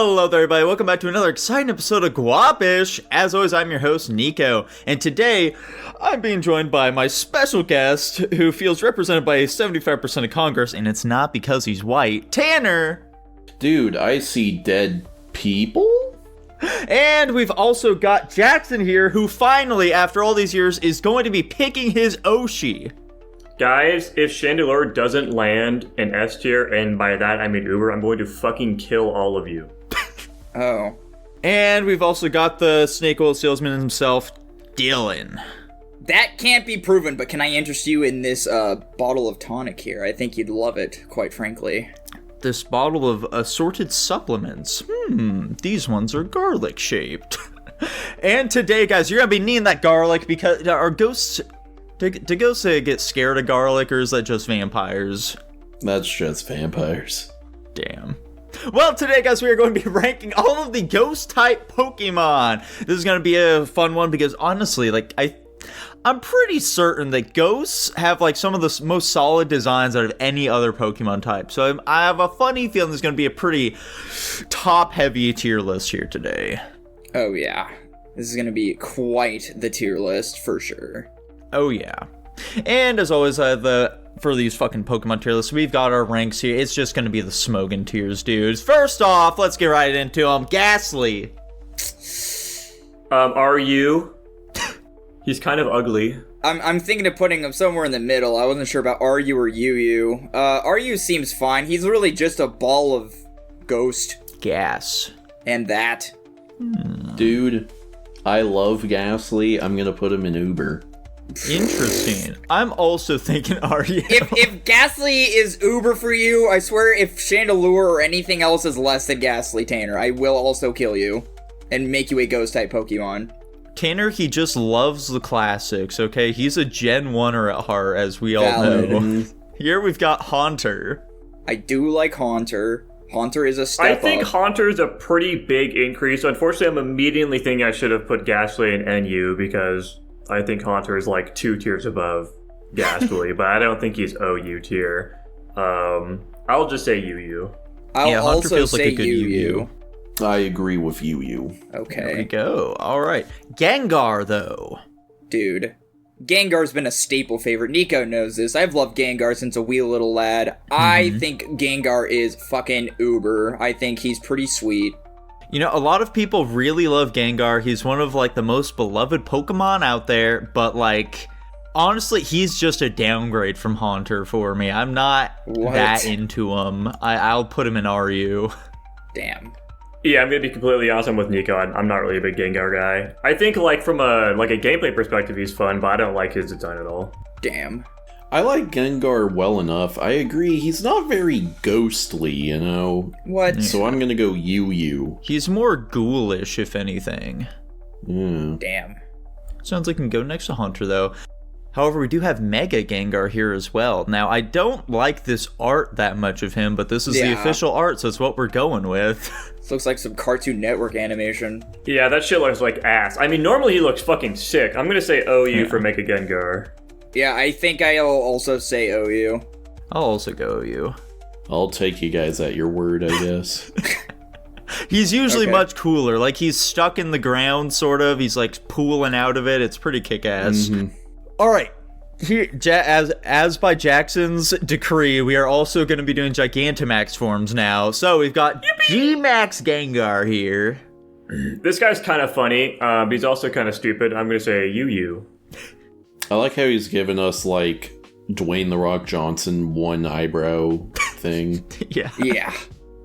Hello there, everybody. Welcome back to another exciting episode of Guapish. As always, I'm your host, Nico, and today I'm being joined by my special guest who feels represented by 75% of Congress, and it's not because he's white, Tanner. Dude, I see dead people? And we've also got Jackson here, who finally, after all these years, is going to be picking his Oshi. Guys, if Chandelure doesn't land in S tier, and by that I mean Uber, I'm going to fucking kill all of you. Oh. And we've also got the snake oil salesman himself, Dylan. That can't be proven, but can I interest you in this bottle of tonic here? I think you'd love it, quite frankly. This bottle of assorted supplements. These ones are garlic shaped. And today, guys, you're gonna be needing that garlic because our ghosts... Do ghosts get scared of garlic, or is that just vampires? That's just vampires. Damn. Well, today, guys, we are going to be ranking all of the ghost-type Pokemon. This is going to be a fun one because, honestly, like, I'm pretty certain that ghosts have, like, some of the most solid designs out of any other Pokemon type. So I have a funny feeling there's going to be a pretty top-heavy tier list here today. Oh, yeah. This is going to be quite the tier list, for sure. Oh, yeah. And as always, for these fucking Pokemon tier lists, we've got our ranks here. It's just going to be the Smogon tiers, dudes. First off, let's get right into them. Ghastly. RU. He's kind of ugly. I'm thinking of putting him somewhere in the middle. I wasn't sure about RU or UU. RU seems fine. He's really just a ball of ghost. Gas. And that. Dude, I love Ghastly. I'm gonna put him in Uber. Interesting. I'm also thinking RU. If Ghastly is Uber for you, I swear if Chandelure or anything else is less than Ghastly, Tanner, I will also kill you and make you a ghost-type Pokemon. Tanner, he just loves the classics, okay? He's a Gen 1er at heart, as we all know. Here we've got Haunter. I do like Haunter. Haunter is a step I think up. Haunter is a pretty big increase. Unfortunately, I'm immediately thinking I should have put Ghastly in NU because I think Haunter is like 2 tiers above Ghastly, but I don't think he's OU tier. I'll just say UU. I'll also say UU. I agree with you. Okay. There we go. All right. Gengar, though. Dude. Gengar's been a staple favorite. Nico knows this. I've loved Gengar since a wee little lad. I think Gengar is fucking uber. I think he's pretty sweet. You know, a lot of people really love Gengar. He's one of, like, the most beloved Pokemon out there, but, like, honestly, he's just a downgrade from Haunter for me. I'm not that into him. I'll put him in RU. Damn. Yeah, I'm gonna be completely honest. I'm with Nico. I'm not really a big Gengar guy. I think, like, from a gameplay perspective, he's fun, but I don't like his design at all. Damn. I like Gengar well enough. I agree, he's not very ghostly, you know? What? So I'm gonna go UU. He's more ghoulish, if anything. Damn. Sounds like he can go next to Haunter, though. However, we do have Mega Gengar here as well. Now, I don't like this art that much of him, but this is the official art, so it's what we're going with. This looks like some Cartoon Network animation. Yeah, that shit looks like ass. I mean, normally he looks fucking sick. I'm gonna say OU for Mega Gengar. Yeah, I think I'll also say OU. I'll also go OU. I'll take you guys at your word, I guess. He's usually much cooler. Like, he's stuck in the ground, sort of. He's, like, pooling out of it. It's pretty kick-ass. All right. Here, as by Jackson's decree, we are also going to be doing Gigantamax forms now. So we've got G-Max Gengar here. This guy's kind of funny, but he's also kind of stupid. I'm gonna say UU. I like how he's given us, like, Dwayne The Rock Johnson one eyebrow thing. Yeah. Yeah.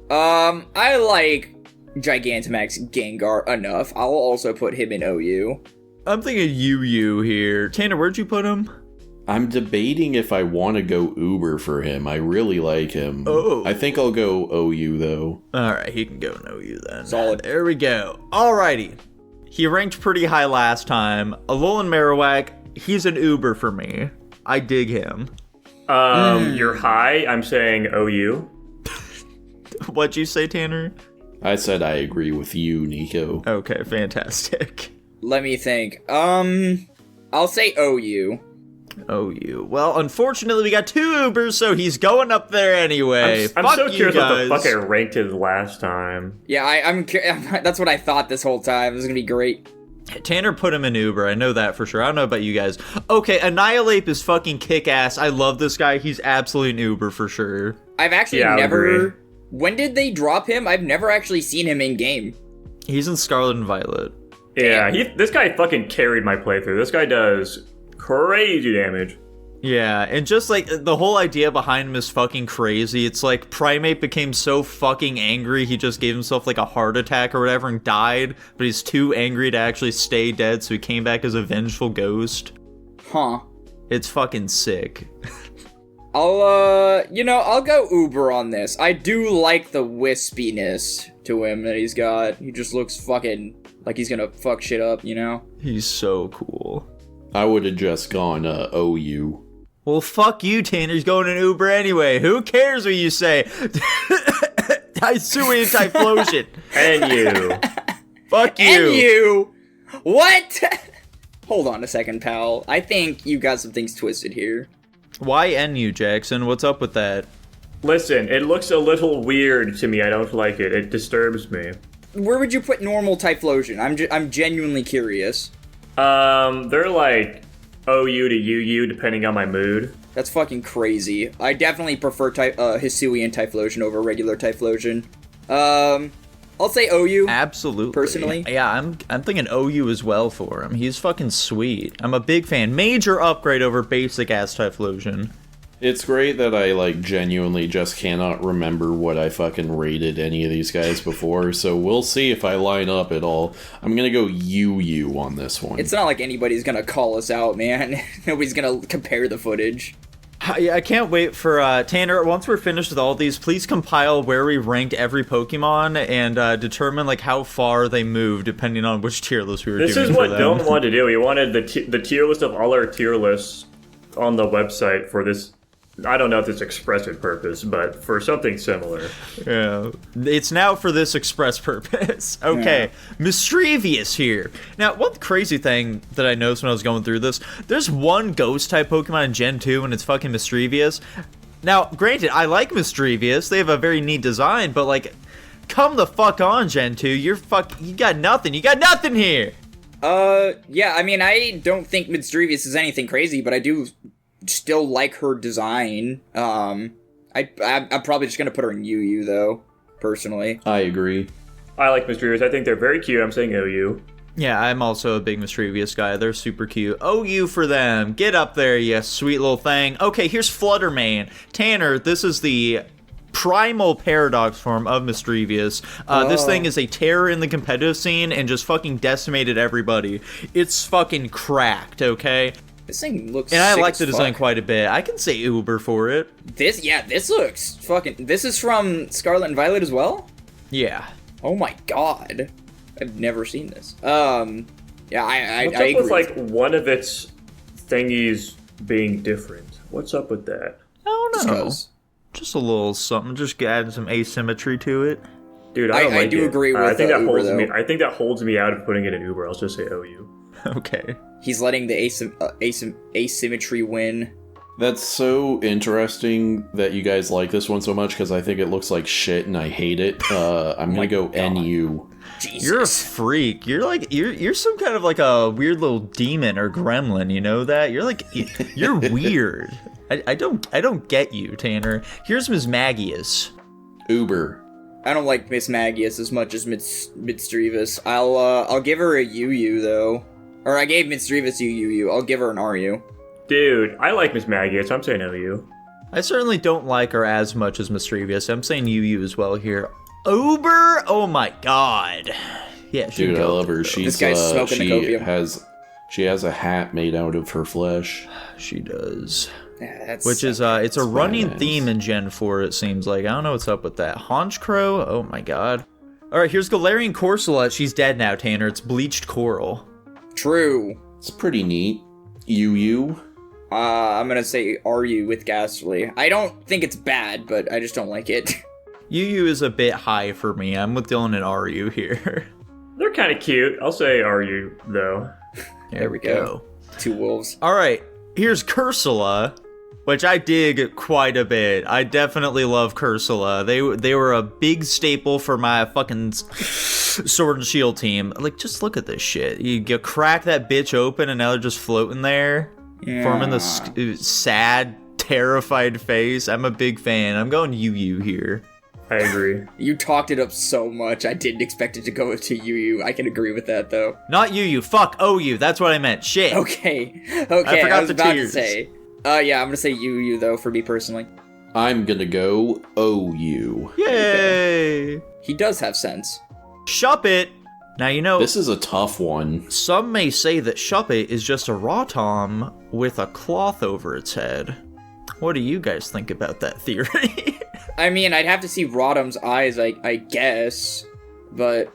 I like Gigantamax Gengar enough. I'll also put him in OU. I'm thinking UU here. Tanner, where'd you put him? I'm debating if I want to go Uber for him. I really like him. Oh. I think I'll go OU, though. Alright, he can go in OU then. Solid. There we go. Alrighty. He ranked pretty high last time. Alolan Marowak, he's an Uber for me. I dig him. You're high. I'm saying OU. What'd you say, Tanner? I said I agree with you, Nico. Okay, fantastic. Let me think. I'll say OU. OU. Well, unfortunately, we got 2 Ubers, so he's going up there anyway. I'm Fuck so you curious guys. what the fuck I ranked it last time. Yeah, that's what I thought this whole time. This is gonna be great. Tanner put him in Uber. I know that for sure. I don't know about you guys. Okay, Annihilate is fucking kick-ass. I love this guy. He's absolutely an Uber for sure. I've actually Yeah, I would never... agree. When did they drop him? I've never actually seen him in game. He's in Scarlet and Violet. Yeah, this guy fucking carried my playthrough. This guy does crazy damage. Yeah, and just like the whole idea behind him is fucking crazy. It's like Primate became so fucking angry he just gave himself like a heart attack or whatever and died, but he's too angry to actually stay dead, so he came back as a vengeful ghost. Huh. It's fucking sick. I'll go Uber on this. I do like the wispiness to him that he's got. He just looks fucking like he's gonna fuck shit up, you know? He's so cool. I would have just gone OU. Well, fuck you, Tanner's going in Uber anyway. Who cares what you say? Typhlosion. Typhlosion. And you. Fuck you. And you! What? Hold on a second, pal. I think you got some things twisted here. Why NU, Jackson? What's up with that? Listen, it looks a little weird to me. I don't like it. It disturbs me. Where would you put normal Typhlosion? I'm genuinely curious. They're like OU to UU depending on my mood. That's fucking crazy. I definitely prefer Hisuian Typhlosion over regular Typhlosion. I'll say OU. Absolutely. Personally. Yeah, I'm thinking OU as well for him. He's fucking sweet. I'm a big fan. Major upgrade over basic ass Typhlosion. It's great that I, like, genuinely just cannot remember what I fucking rated any of these guys before, so we'll see if I line up at all. I'm gonna go UU on this one. It's not like anybody's gonna call us out, man. Nobody's gonna compare the footage. I can't wait for, Tanner, once we're finished with all these, please compile where we ranked every Pokemon and determine, like, how far they move depending on which tier list we were doing. This is what Dome wanted to do. He wanted the tier list of all our tier lists on the website for this. I don't know if it's expressive purpose, but for something similar. Yeah, it's now for this express purpose. Okay, yeah. Mischievous here. Now, one crazy thing that I noticed when I was going through this, there's one ghost-type Pokemon in Gen 2, and it's fucking Mischievous. Now, granted, I like Mischievous. They have a very neat design, but, like, come the fuck on, Gen 2. You got nothing. You got nothing here. Yeah, I mean, I don't think Mischievous is anything crazy, but I do still like her design. I'm probably just gonna put her in UU though, personally. I agree. I like Mischievous. I think they're very cute. I'm saying OU. Yeah, I'm also a big Mischievous guy. They're super cute. OU for them. Get up there, you sweet little thing. Okay, here's Fluttermane. Tanner, this is the primal paradox form of Mischievous. This thing is a terror in the competitive scene and just fucking decimated everybody. It's fucking cracked, okay? This thing looks and I sick like as the design fuck. quite a bit. I can say Uber for it. This looks fucking... This is from Scarlet and Violet as well? Yeah. Oh my god. I've never seen this. Yeah, I What's agree. up with, like, one of its thingies being different? What's up with that? I don't know. 'Cause- Just a little something. Just adding some asymmetry to it. Dude, I don't like do it. agree with I think that Uber, holds though. me. I think that holds me out of putting it in Uber. I'll just say OU. Okay. He's letting the asymmetry win. That's so interesting that you guys like this one so much, because I think it looks like shit and I hate it. I'm gonna go NU. Jesus. You're a freak. You're like you're some kind of like a weird little demon or gremlin. You know that? You're like you're weird. I don't get you, Tanner. Here's Ms. Magius. Uber. I don't like Miss Magius as much as Mischievous. I'll give her a UU though. Or I gave Mischievous UU. I'll give her an RU. Dude, I like Miss Maggie, so I'm saying OU. I certainly don't like her as much as Mischievous. I'm saying UU as well here. Uber? Oh my god. Yeah, she Dude, I love her. This guy's smoking the copium. She has a hat made out of her flesh. She does. Yeah, that's Which is it's a running badass. theme in Gen 4, it seems like. I don't know what's up with that. Honchcrow? Oh my god. Alright, here's Galarian Corsola. She's dead now, Tanner. It's bleached coral. true. It's pretty neat. UU. I'm gonna say RU with Ghastly. I don't think it's bad, but I just don't like it. UU is a bit high for me. I'm with Dylan and RU here. They're kind of cute. I'll say RU though. There we go. Two wolves. Alright, Here's Cursula, which I dig quite a bit. I definitely love Cursula. They were a big staple for my fucking Sword and Shield team. Like, just look at this shit. You crack that bitch open and now they're just floating there, forming this sad, terrified face. I'm a big fan. I'm going Yu here. I agree. You talked it up so much. I didn't expect it to go to Yu. I can agree with that, though. Not Yu. Fuck OU. That's what I meant. Shit. Okay. I was about to say. Yeah, I'm gonna say Yu, though, for me personally. I'm gonna go OU. Yay. He does have sense. Shuppet. Now, you know, This is a tough one. some may say that Shuppet is just a Rotom with a cloth over its head. What do you guys think about that theory? I mean, I'd have to see Rotom's eyes, I guess. But,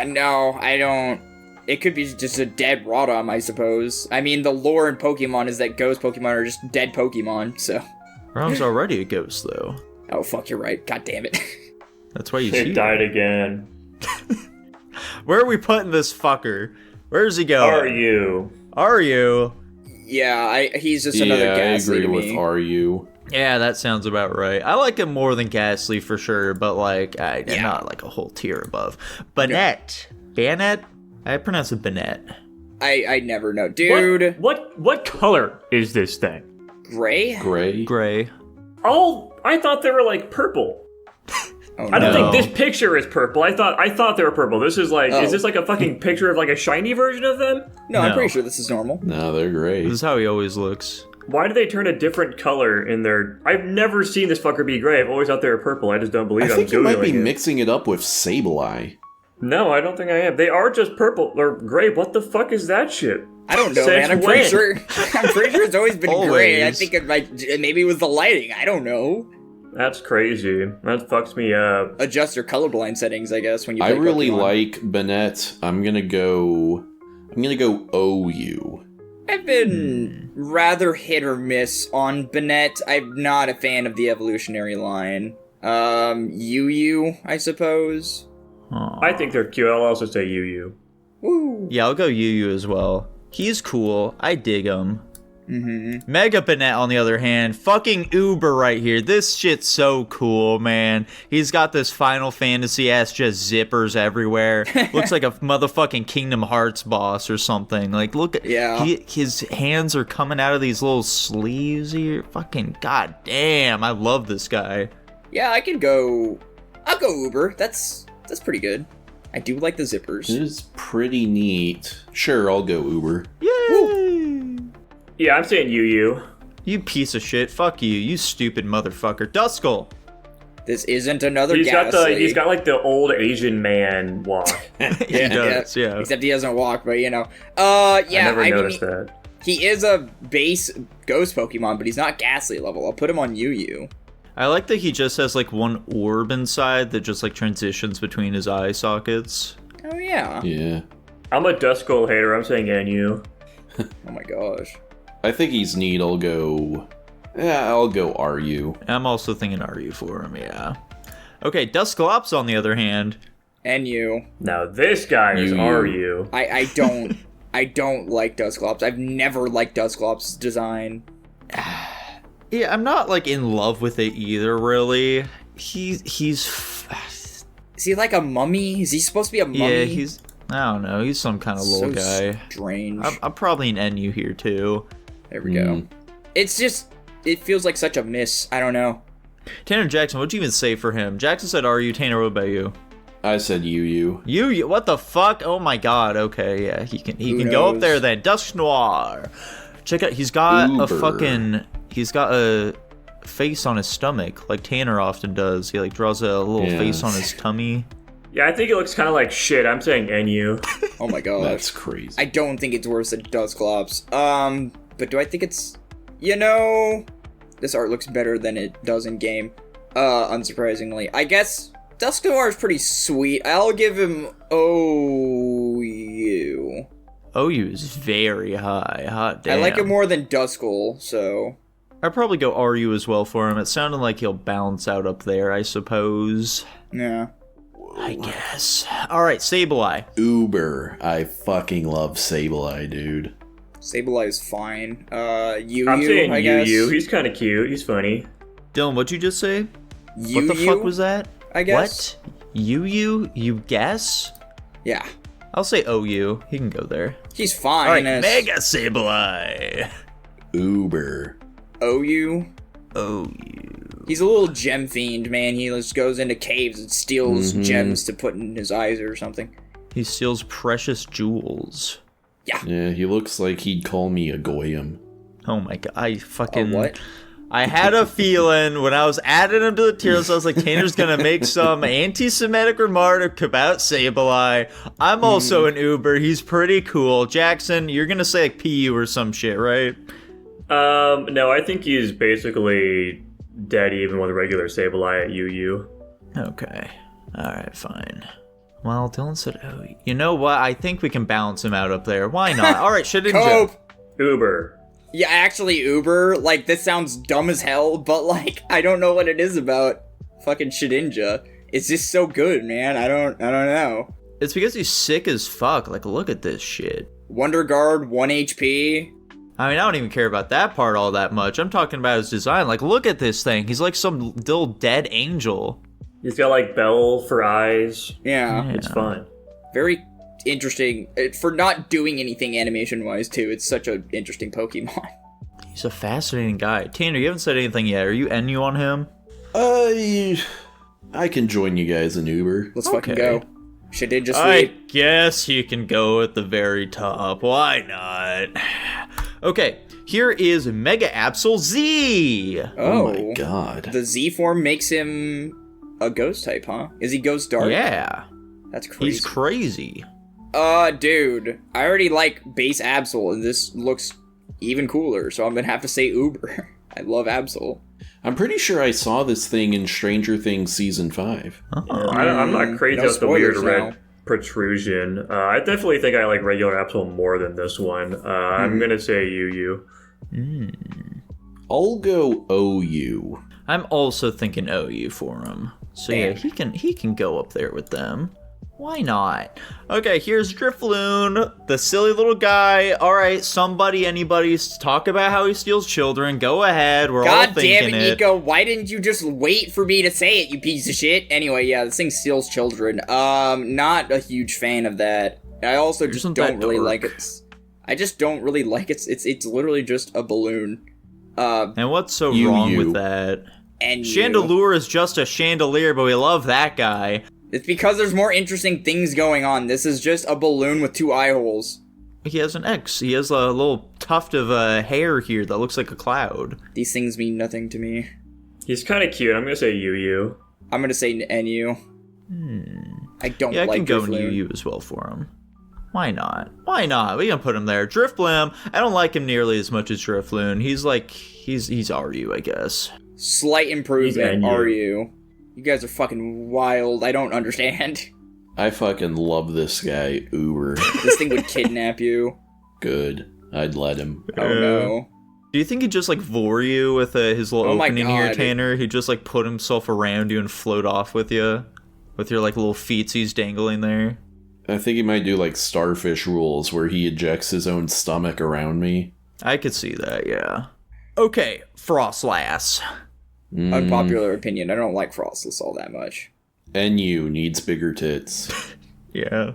no, I don't. It could be just a dead Rotom, I suppose. I mean, the lore in Pokemon is that ghost Pokemon are just dead Pokemon, so. Rotom's already a ghost, though. Oh, fuck, you're right. God damn it. That's why you It see. died again. Where are we putting this fucker? Where's he going? Are you? Are you? Yeah, he's just another I Ghastly agree to with me. RU. Yeah, that sounds about right. I like him more than Ghastly for sure, but like, not like a whole tier above. Banette. Banette? I pronounce it Banette. I never know. Dude, What color is this thing? gray? Gray. Oh, I thought they were like purple. Oh, I don't No. think this picture is purple. I thought they were purple. This is like, Oh. is this like a fucking picture of like a shiny version of them? No, I'm No. pretty sure this is normal. No, they're great. This is how he always looks. Why do they turn a different color in their... I've never seen this fucker be gray. I've always thought they were purple. I just don't believe I I'm think you might be Googling it. mixing it up with Sableye. No, I don't think I am. They are just purple or gray. What the fuck is that shit? I don't know, Since man. I'm pretty when? sure. I'm pretty sure it's always been gray. I Always. think maybe it was the lighting. I don't know. That's crazy. That fucks me up. Adjust your colorblind settings, I guess. When you I play really Pokemon. like Banette. I'm gonna go OU. I've been rather hit or miss on Banette. I'm not a fan of the evolutionary line. Yu, I suppose. Aw. I think they're cute. I'll also say Yu. Woo. Yeah, I'll go Yu as well. He's cool. I dig him. Mm-hmm. Mega Banette, on the other hand, fucking Uber right here. This shit's so cool, man. He's got this Final Fantasy ass just zippers everywhere. Looks like a motherfucking Kingdom Hearts boss or something. Like, look at his hands are coming out of these little sleeves here. Fucking goddamn, I love this guy. Yeah, I'll go Uber. That's pretty good. I do like the zippers. It is pretty neat. Sure, I'll go Uber. Yay! Yeah, I'm saying Yu. You piece of shit. Fuck you, you stupid motherfucker. Duskull. This isn't another He's Ghastly. he's got like the old Asian man walk. He does, yeah. Except he doesn't walk, but yeah, I never I noticed mean, that. he is a base ghost Pokemon, but he's not Ghastly level. I'll put him on Yu. I like that he just has like one orb inside that just like transitions between his eye sockets. Oh yeah. Yeah. I'm a Duskull hater. I'm saying NU. Oh my gosh. I think he's neat. I'll go RU. I'm also thinking RU for him, yeah. Okay, Dusclops on the other hand. NU. Now this guy is Yu. RU. I don't like Dusclops. I've never liked Dusclops' design. Yeah, I'm not like in love with it either, really. He's Is he like a mummy? Is he supposed to be a mummy? yeah, he's I don't know, he's some kind of little guy. Strange. I'm probably an NU here too. There we go. It's just, it feels like such a miss. I don't know. Tanner Jackson, what'd you even say for him? Jackson said RU. Tanner, what about you? I said UU. You what the fuck? Oh my god. Okay, yeah, he can Who go up knows? there then. Dusk Noir. Check out, he's got a face on his stomach like Tanner often does. He like draws a little face on his tummy. Yeah, I think it looks kind of like shit. I'm saying NU. Oh my gosh. That's crazy. I don't think it's worse than Dusclops. But do I think it's... this art looks better than it does in game. Unsurprisingly. I guess Dusknoir is pretty sweet. I'll give him OU. OU is very high. Hot damn. I like it more than Duskull, so... I'd probably go RU as well for him. It sounded like he'll bounce out up there, I suppose. Yeah. I guess. Alright, Sableye. Uber. I fucking love Sableye, dude. Sableye is fine. Yu I'm saying I guess. Yu. He's kind of cute. He's funny. Dylan, what'd you just say? Yu What the fuck was that? I guess. What? You guess? Yeah. I'll say OU. He can go there. He's fine. Alright, as Mega Sableye. Uber. OU. OU. He's a little gem fiend, man. He just goes into caves and steals gems to put in his eyes or something. He steals precious jewels. Yeah, he looks like he'd call me a goyim. Oh my god, I fucking... what? I had a feeling when I was adding him to the tier list, I was like, Tanner's gonna make some anti-Semitic remark about Sableye. I'm also an Uber. He's pretty cool. Jackson, you're gonna say like PU or some shit, right? No, I think he's basically dead even with a regular Sableye at UU. Okay. Alright, fine. Well, Dylan said, oh, you know what? I think we can balance him out up there. Why not? Alright, Shedinja. Cope! Uber. Yeah, actually, Uber, like, this sounds dumb as hell, but, like, I don't know what it is about fucking Shedinja. It's just so good, man. I don't know. It's because he's sick as fuck. Like, look at this shit. Wonder Guard, 1 HP. I mean, I don't even care about that part all that much. I'm talking about his design. Like, look at this thing. He's like some little dead angel. He's got like bell for eyes. Yeah. It's fun. Very interesting. For not doing anything animation-wise, too. It's such an interesting Pokemon. He's a fascinating guy. Tanner, you haven't said anything yet. Are you NU on him? I can join you guys in Uber. Let's fucking Okay. go. Shedinja I sweep. guess you can go at the very top. Why not? Okay, here is Mega Absol Z. Oh my god. The Z form makes him a ghost type, huh? Is he ghost dark? Yeah, That's crazy. he's crazy. Dude, I already like base Absol, and this looks even cooler, so I'm gonna have to say Uber. I love Absol. I'm pretty sure I saw this thing in Stranger Things Season 5. I'm not crazy no about the weird spoilers red now. protrusion. I definitely think I like regular Absol more than this one. I'm gonna say UU. I'll go OU. I'm also thinking OU for him. So yeah, he can go up there with them. Why not? Okay, here's Drifloon, the silly little guy. All right, anybody, talk about how he steals children. Go ahead, we're all God thinking damn it, Nico, why didn't you just wait for me to say it, you piece of shit? Anyway, yeah, this thing steals children. Not a huge fan of that. I also just Isn't don't that really dark? like it. I just don't really like it. It's literally just a balloon. And what's so You. wrong with that? And Chandelure is just a chandelier, but we love that guy. It's because there's more interesting things going on. This is just a balloon with 2 eye holes. He has an X. He has a little tuft of hair here that looks like a cloud. These things mean nothing to me. He's kind of cute. I'm gonna say UU. I'm gonna say NU. I don't Yeah, I like can go in Drifloon. UU as well for him. Why not? Why not? We can put him there. Drifblim, I don't like him nearly as much as Drifloon. He's like, he's RU, I guess. Slight improvement, NU. are you? You guys are fucking wild. I don't understand. I fucking love this guy, Uber. This thing would kidnap you. Good. I'd let him. Oh no. Do you think he'd just like vor you with his little Oh my opening here, God. Tanner? He'd just like put himself around you and float off with you? With your like little feetsies dangling there? I think he might do like Starfish rules where he ejects his own stomach around me. I could see that, yeah. Okay, Frostlass. Unpopular opinion. I don't like Frostless all that much. NU needs bigger tits. Yeah.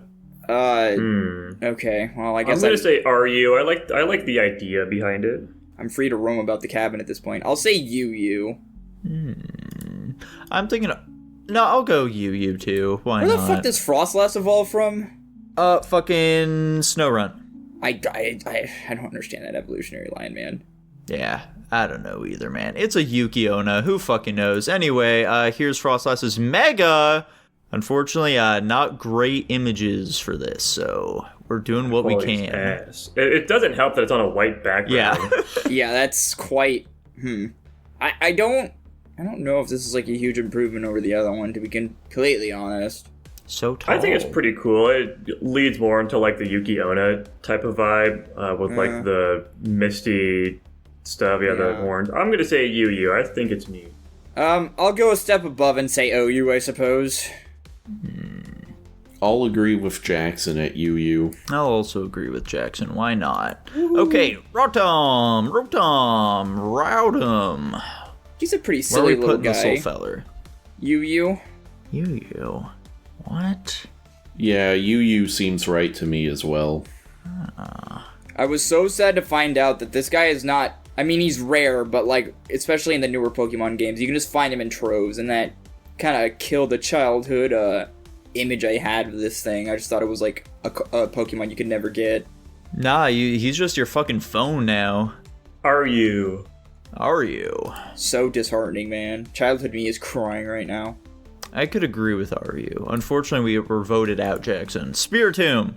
Okay. Well, I I'm guess gonna say RU. I like the idea behind it. I'm free to roam about the cabin at this point. I'll say UU. I'm thinking... No, I'll go UU too. Why Where not? the fuck does Frostlass evolve from? Fucking Snowrun. I don't understand that evolutionary line, man. Yeah, I don't know either, man. It's a Yukiona. Who fucking knows? Anyway, here's Frostlass's Mega. Unfortunately, not great images for this, so we're doing what we Holy can. ass. It doesn't help that it's on a white background. Yeah. Yeah, that's quite. I don't know if this is like a huge improvement over the other one, to be completely honest. So tall. I think it's pretty cool. It leads more into like the Yuki-Onna type of vibe with like the misty stuff. Yeah, the Yeah. horns. I'm gonna say UU. I think it's neat. I'll go a step above and say OU, I suppose. I'll agree with Jackson at UU. I'll also agree with Jackson. Why not? Okay, Rotom. He's a pretty Where are we silly little putting this guy. little feller? You. You. What? Yeah, UU seems right to me as well. I was so sad to find out that this guy is not... I mean, he's rare, but, like, especially in the newer Pokemon games, you can just find him in troves, and that kind of killed the childhood image I had of this thing. I just thought it was, like, a Pokemon you could never get. Nah, he's just your fucking phone now. Are you? So disheartening, man. Childhood me is crying right now. I could agree with RU. Unfortunately, we were voted out, Jackson. Spiritomb.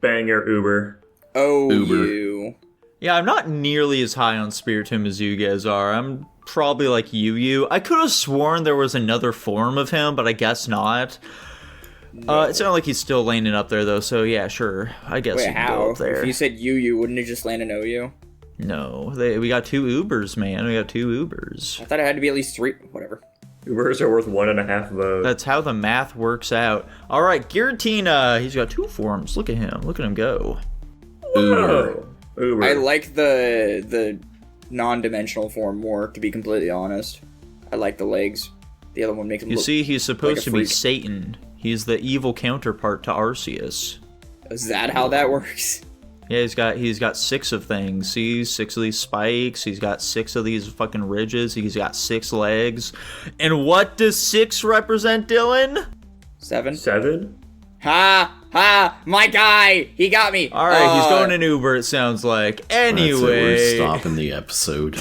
Banger Uber. Oh, Uber. you. Yeah, I'm not nearly as high on Spiritomb as you guys are. I'm probably like UU. I could have sworn there was another form of him, but I guess not. No. It sounded like he's still landing up there, though, so yeah, sure. I guess Wait, you can how? go up there. If you said you wouldn't it just land an OU? No, we got 2 Ubers, man. We got 2 Ubers. I thought it had to be at least 3. Whatever. Ubers are worth 1.5 votes. That's how the math works out. All right, Giratina. He's got 2 forms. Look at him. Look at him go. Uber. Uber. I like the non-dimensional form more, to be completely honest. I like the legs. The other one makes him You look... see, he's supposed like a to be freak. Satan. He's the evil counterpart to Arceus. Is that how that works? Yeah, he's got 6 of things. See, 6 of these spikes. He's got 6 of these fucking ridges. He's got 6 legs. And what does 6 represent, Dylan? 7? 7? Ha! Ha! My guy! He got me! All right, he's going in Uber, it sounds like. That's it, we're Anyway, stopping the episode.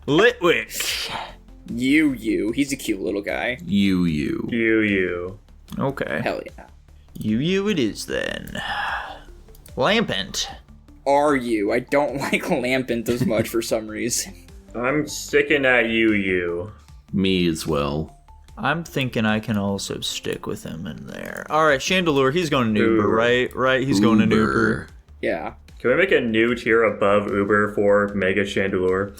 Litwick. You. He's a cute little guy. UU. You. Okay. Hell yeah. You it is then. Lampent. Are you? I don't like Lampent as much for some reason. I'm sticking at you. Me as well. I'm thinking I can also stick with him in there. All right, Chandelure, he's going to Uber, Uber. right? Right, he's going to Uber. Yeah. Can we make a new tier above Uber for Mega Chandelure?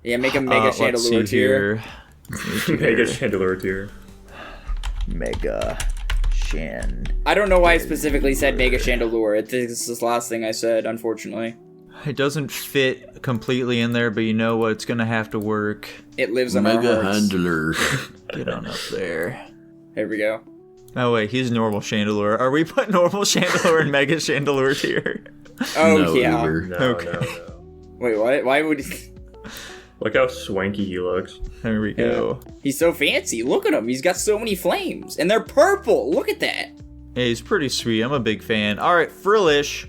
Yeah, make a Mega Let's Chandelure see tier. here. Mega Chandelure tier. Mega Chan. I don't know why I specifically said Mega Chandelure. This is the last thing I said, unfortunately. It doesn't fit completely in there, but you know what? It's going to have to work. It lives in our Mega hearts. Handler. Get on up there. There we go. Oh, wait, he's normal Chandelure. Are we putting normal Chandelure and Mega Chandelure tier? Oh, No, yeah. Uber. No, Okay. no. Wait, what? Why would... Look how swanky he looks. There we go. He's so fancy. Look at him. He's got so many flames. And they're purple. Look at that. Yeah, he's pretty sweet. I'm a big fan. All right, Frillish.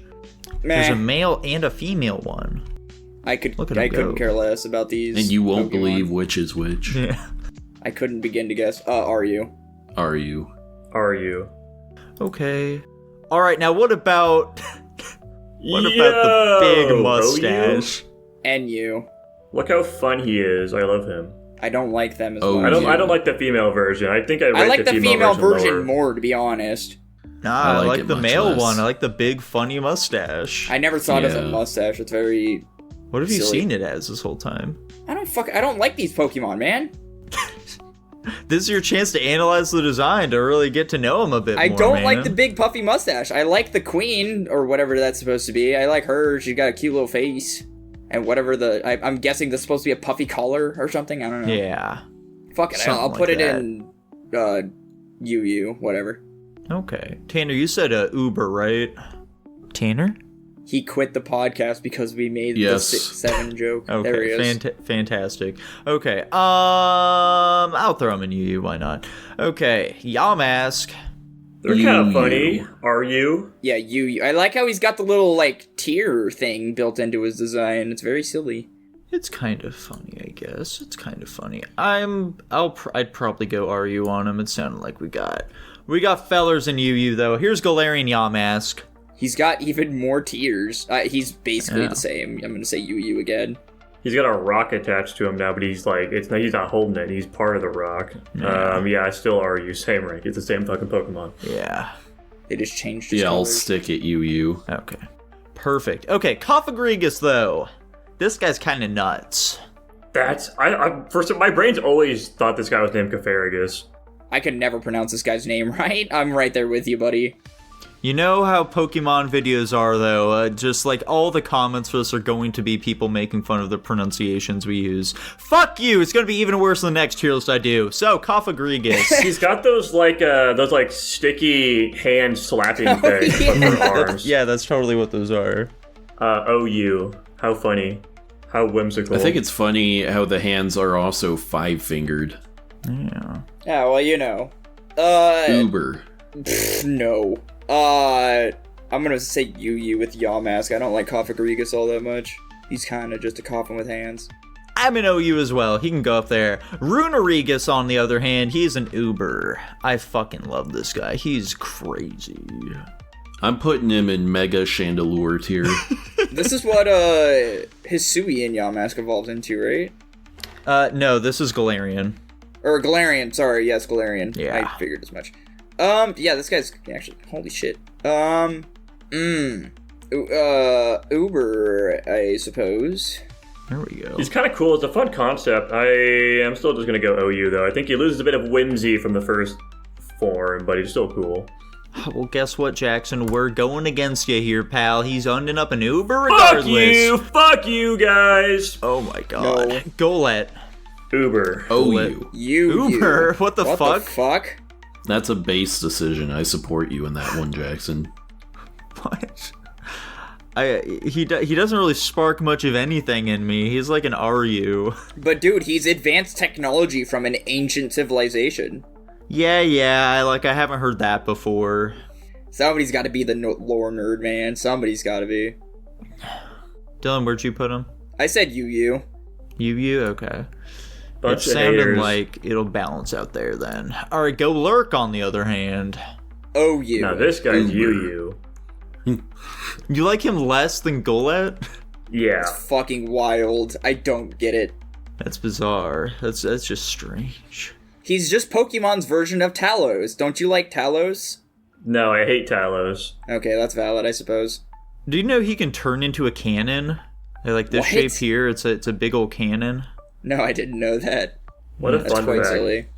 There's a Meh. male and a female one. I Look at him couldn't go. care less about these. And you won't Pokemon. believe which is which. Yeah. I couldn't begin to guess. Are you? Are you? Are you? Okay. All right, now what about the big mustache? And you. Look how fun he is. I love him. I don't like them as Oh, much. I don't like the female version. I think I I rate like the female version lower. more, to be honest. Nah, I I like like it the much male less. one. I like the big funny mustache. I never saw it as a Yeah. mustache. It's very... What have you silly. seen it as this whole time? I don't like these Pokemon, man. This is your chance to analyze the design to really get to know him a bit I more, don't man. like the big puffy mustache. I like the queen, or whatever that's supposed to be. I like her. She's got a cute little face. And whatever I'm guessing this is supposed to be a puffy collar or something. I don't know. Yeah. Fuck it. Something I'll put like it in UU, whatever. Okay. Tanner, you said Uber, right? Tanner? He quit the podcast because we made Yes. the 6-7 joke. There he Okay, is. fantastic. Okay, I'll throw him in UU, why not? Okay, Yamask. They're kind of You. funny. Are you? Yeah, UU. I like how he's got the little, like, tier thing built into his design. It's very silly. It's kind of funny, I guess. It's kind of funny. I'd probably go RU on him. It sounded like we got fellers in UU though. Here's Galarian Yamask. He's got even more tiers. He's basically Yeah. the same. I'm gonna say UU again. He's got a rock attached to him now, but he's like, he's not holding it. He's part of the rock. Yeah. I still are you. Same rank. It's the same fucking Pokemon. Yeah. They just changed his Yeah, I'll colors. stick at UU. Okay. Perfect. Okay, Koffagrigus though. This guy's kind of nuts. That's first. My brain's always thought this guy was named Cofarigus. I could never pronounce this guy's name right. I'm right there with you, buddy. You know how Pokemon videos are, though. Just like all the comments for this are going to be people making fun of the pronunciations we use. Fuck you! It's gonna be even worse than the next tier list I do. So, Coffagrigus. He's got those sticky hand slapping things yeah. for arms. Yeah, that's totally what those are. OU. How funny. How whimsical. I think it's funny how the hands are also 5-fingered. Yeah. Yeah, well, you know. Uber. No. I'm gonna say UU with Yawmask. I don't like Coffagrigus all that much. He's kind of just a coffin with hands. I'm an OU as well. He can go up there. Runarigus, on the other hand, he's an Uber. I fucking love this guy. He's crazy. I'm putting him in Mega Chandelure tier. This is what Hisui and Yawmask evolved into, right? No, this is Galarian. Or Galarian, sorry, yes, Galarian. Yeah. I figured as much. Yeah, this guy's actually, holy shit. Uber, I suppose. There we go. He's kind of cool. It's a fun concept. I am still just going to go OU, though. I think he loses a bit of whimsy from the first form, but he's still cool. Well, guess what, Jackson? We're going against you here, pal. He's ending up an Uber regardless. Fuck you, guys! Oh my god. No. Golet. Uber. OU. Uber? What the What fuck? the fuck? That's a base decision. I support you in that one, Jackson. What? He doesn't really spark much of anything in me. He's like an RU. But dude, he's advanced technology from an ancient civilization. Yeah, I haven't heard that before. Somebody's got to be the lore nerd, man. Somebody's got to be. Dylan, where'd you put him? I said UU. You? Okay. Bunch It of sounded haters. like it'll balance out there then. Alright, go Lurk on the other hand. OU. Now this guy's Uber. UU. You like him less than Golet? Yeah. It's fucking wild. I don't get it. That's bizarre. That's just strange. He's just Pokemon's version of Talos. Don't you like Talos? No, I hate Talos. Okay, that's valid, I suppose. Do you know he can turn into a cannon? Like this What? shape here, it's a big old cannon. No, I didn't know that. What a That's fun quite fact. silly.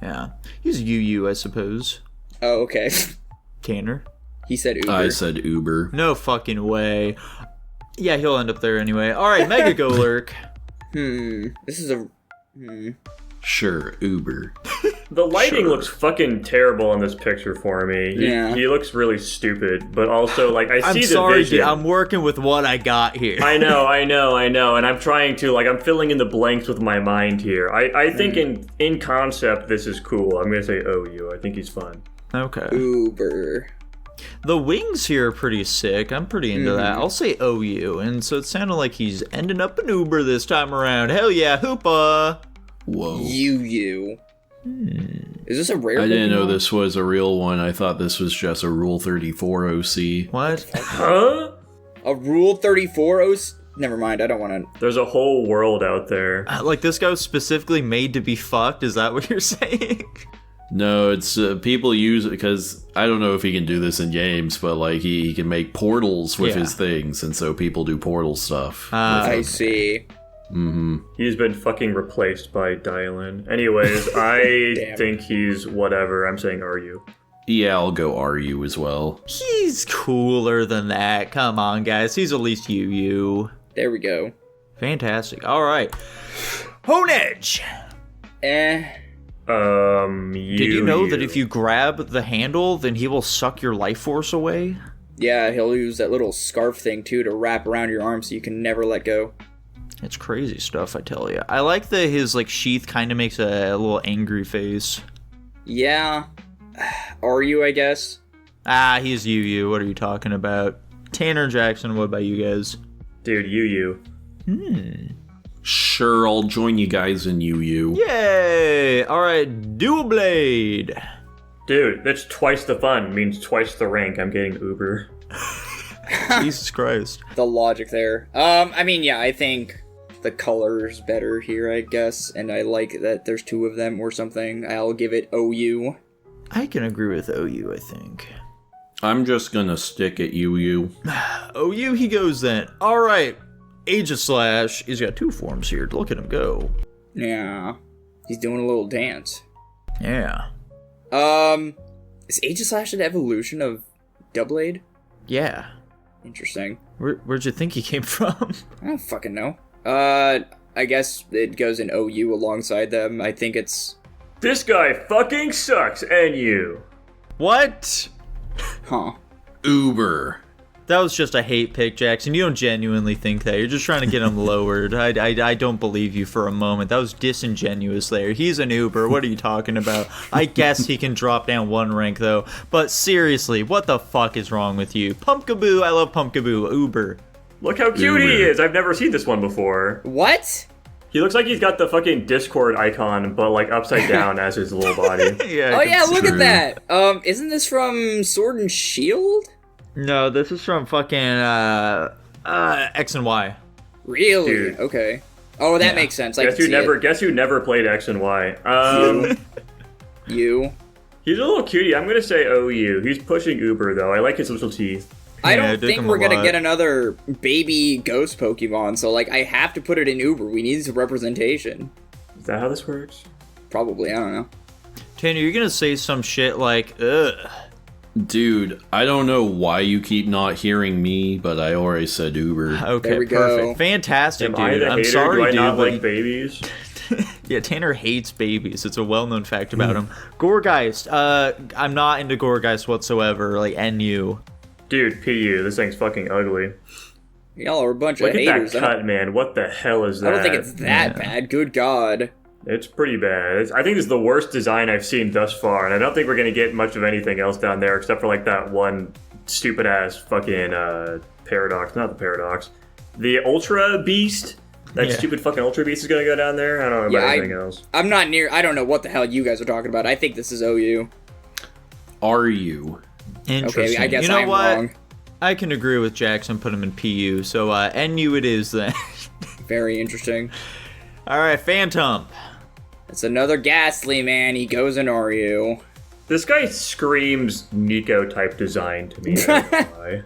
Yeah. He's UU, I suppose. Oh, okay. Canner? He said Uber. I said Uber. No fucking way. Yeah, he'll end up there anyway. Alright, Mega Golurk. This is a... Sure, Uber. The lighting Sure. looks fucking terrible on this picture for me. Yeah. He looks really stupid, but also, like, I I'm see sorry, the vision. dude. I'm working with what I got here. I know, and I'm trying to, like, I'm filling in the blanks with my mind here. I think in concept, this is cool. I'm gonna say OU. I think he's fun. Okay. Uber. The wings here are pretty sick. I'm pretty into that. I'll say OU. And so it sounded like he's ending up an Uber this time around. Hell yeah, Hoopa! Whoa. UU. Is this a rare I didn't know Pokemon? this was a real one. I thought this was just a Rule 34 OC. What? Huh? A Rule 34 OC? Never mind, I don't want to... There's a whole world out there. Like this guy was specifically made to be fucked? Is that what you're saying? No, it's people use it because I don't know if he can do this in games, but like he can make portals with Yeah. his things, and so people do portal stuff. I see. He's been fucking replaced by Dylan. Anyways, I Damn. think he's whatever. I'm saying RU. Yeah, I'll go RU as well. He's cooler than that. Come on, guys. He's at least UU. There we go. Fantastic. All right. Honedge! Did you know that if you grab the handle, then he will suck your life force away? Yeah, he'll use that little scarf thing, too, to wrap around your arm so you can never let go. It's crazy stuff, I tell you. I like that his like sheath kind of makes a little angry face. Yeah. Are you, I guess? Ah, he's UU. What are you talking about? Tanner Jackson, what about you guys? Dude, UU. Sure, I'll join you guys in UU. Yay! Alright, Dual Blade. Dude, that's twice the fun. Means twice the rank. I'm getting Uber. Jesus Christ. The logic there. I mean, yeah, I think the color's better here, I guess, and I like that there's two of them or something. I'll give it OU. I can agree with OU, I think. I'm just gonna stick at UU. OU he goes then. Alright. Aegislash. He's got two forms here. Look at him go. Yeah. He's doing a little dance. Yeah. Is Aegislash an evolution of Doublade? Yeah. Interesting. Where'd you think he came from? I don't fucking know. I guess it goes in OU alongside them. I think it's... This guy fucking sucks, and you. What? Huh. Uber. That was just a hate pick, Jackson. You don't genuinely think that. You're just trying to get him lowered. I don't believe you for a moment. That was disingenuous there. He's an Uber. What are you talking about? I guess he can drop down 1 rank, though. But seriously, what the fuck is wrong with you? Pumpkaboo, I love Pumpkaboo. Uber. Look how cute he Uber. is. I've never seen this one before. What? He looks like he's got the fucking Discord icon, but like upside down as his little body. Yeah. Oh yeah, look true. at that. Isn't this from Sword and Shield? No, this is from fucking X and Y. Really? Dude. Okay. Oh, that Yeah. makes sense. I Guess can see guess who never played X and Y. it. You. He's a little cutie. I'm gonna say OU. He's pushing Uber though. I like his little teeth. I Yeah, don't I dig think him we're a gonna lot. get another baby ghost Pokemon, so like I have to put it in Uber. We need some representation. Is that how this works? Probably, I don't know. Tanner, you're gonna say some shit like, ugh. Dude, I don't know why you keep not hearing me, but I already said Uber. Okay, There we perfect. go. Fantastic, Am I dude. the I'm hater? sorry, Do I dude. not but like babies? yeah, Tanner hates babies. It's a well-known fact about him. Goregeist. I'm not into Goregeist whatsoever. Like, NU. Dude, PU. This thing's fucking ugly. Y'all are a bunch Look of at haters. that cut, man. What the hell is I that? don't think it's that bad. Good God. It's pretty bad. I think this is the worst design I've seen thus far, and I don't think we're gonna get much of anything else down there except for like that one stupid ass fucking Paradox. Not the Paradox. The Ultra Beast. That Yeah. stupid fucking Ultra Beast is gonna go down there. I don't know about Yeah, anything else. I'm not near. I don't know what the hell you guys are talking about. I think this is OU. Are you? Interesting. Okay, I guess you know I'm what? wrong. I can agree with Jackson. Put him in PU. So NU it is then. Very interesting. All right, Phantom. It's another Ghastly, man. He goes in RU. This guy screams Nico type design to me. I don't know why.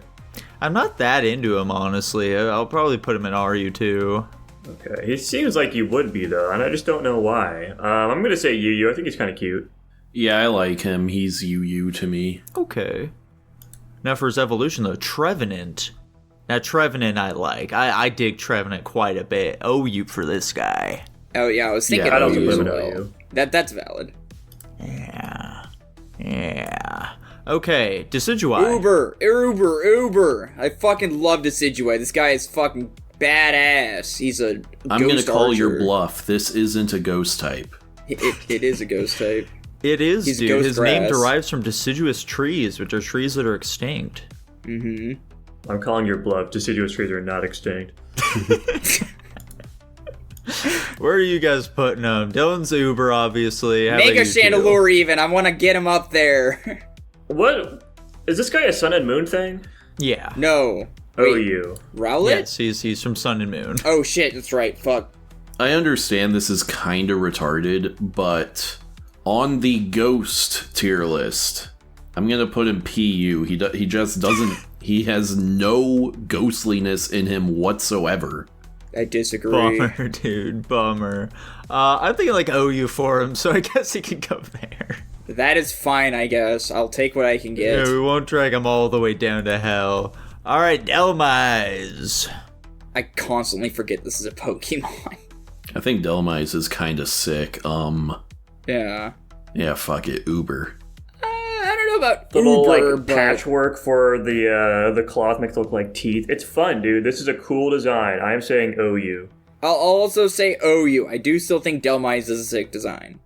I'm not that into him, honestly. I'll probably put him in RU too. Okay, he seems like you would be though, and I just don't know why. I'm gonna say Yu. I think he's kind of cute. Yeah, I like him. He's UU to me. Okay. Now for his evolution, though, Trevenant. Now, Trevenant I like. I dig Trevenant quite a bit. OU for this guy. Oh yeah, I was thinking Yeah, I'd also OU put as him in well. OU. That's valid. Yeah. Okay, Decidueye. Uber. I fucking love Decidueye. This guy is fucking badass. He's a I'm gonna ghost call your archer. bluff. This isn't a ghost type. It is a ghost type. It is, He's dude. ghost His name grass. derives from deciduous trees, which are trees that are extinct. Mm-hmm. I'm calling your bluff. Deciduous trees are not extinct. Where are you guys putting them? Dylan's Uber, obviously. How about Mega you two? Chandelure even. I want to get him up there. What? Is this guy a sun and moon thing? Yeah. No. OU. Rowlet? Yes, he's from Sun and Moon. Oh shit, that's right. Fuck. I understand this is kind of retarded, but on the ghost tier list, I'm gonna put him PU. He just doesn't. He has no ghostliness in him whatsoever. I disagree. Bummer, dude. Bummer. I'm thinking like OU for him, so I guess he can go there. That is fine, I guess. I'll take what I can get. Yeah, we won't drag him all the way down to hell. All right, Delmise. I constantly forget this is a Pokemon. I think Delmise is kind of sick. Yeah. Yeah, fuck it, Uber. I don't know about Little Uber, like but patchwork for the cloth makes it look like teeth. It's fun, dude. This is a cool design. I am saying OU. I'll also say OU. I do still think Delmise is a sick design.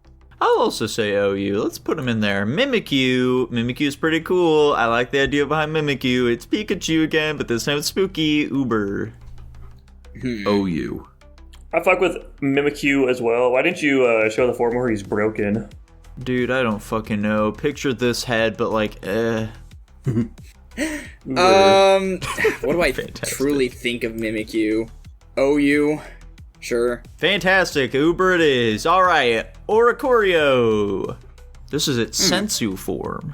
I'll also say OU. Let's put him in there. Mimikyu. Mimikyu's pretty cool. I like the idea behind Mimikyu. It's Pikachu again, but this time it's spooky. Uber. OU. I fuck with Mimikyu as well. Why didn't you show the form where he's broken? Dude, I don't fucking know. Picture this head, but like, What do I Fantastic. truly think of Mimikyu? OU? Sure. Fantastic. Uber it is. All right. Oricorio. This is its sensu form.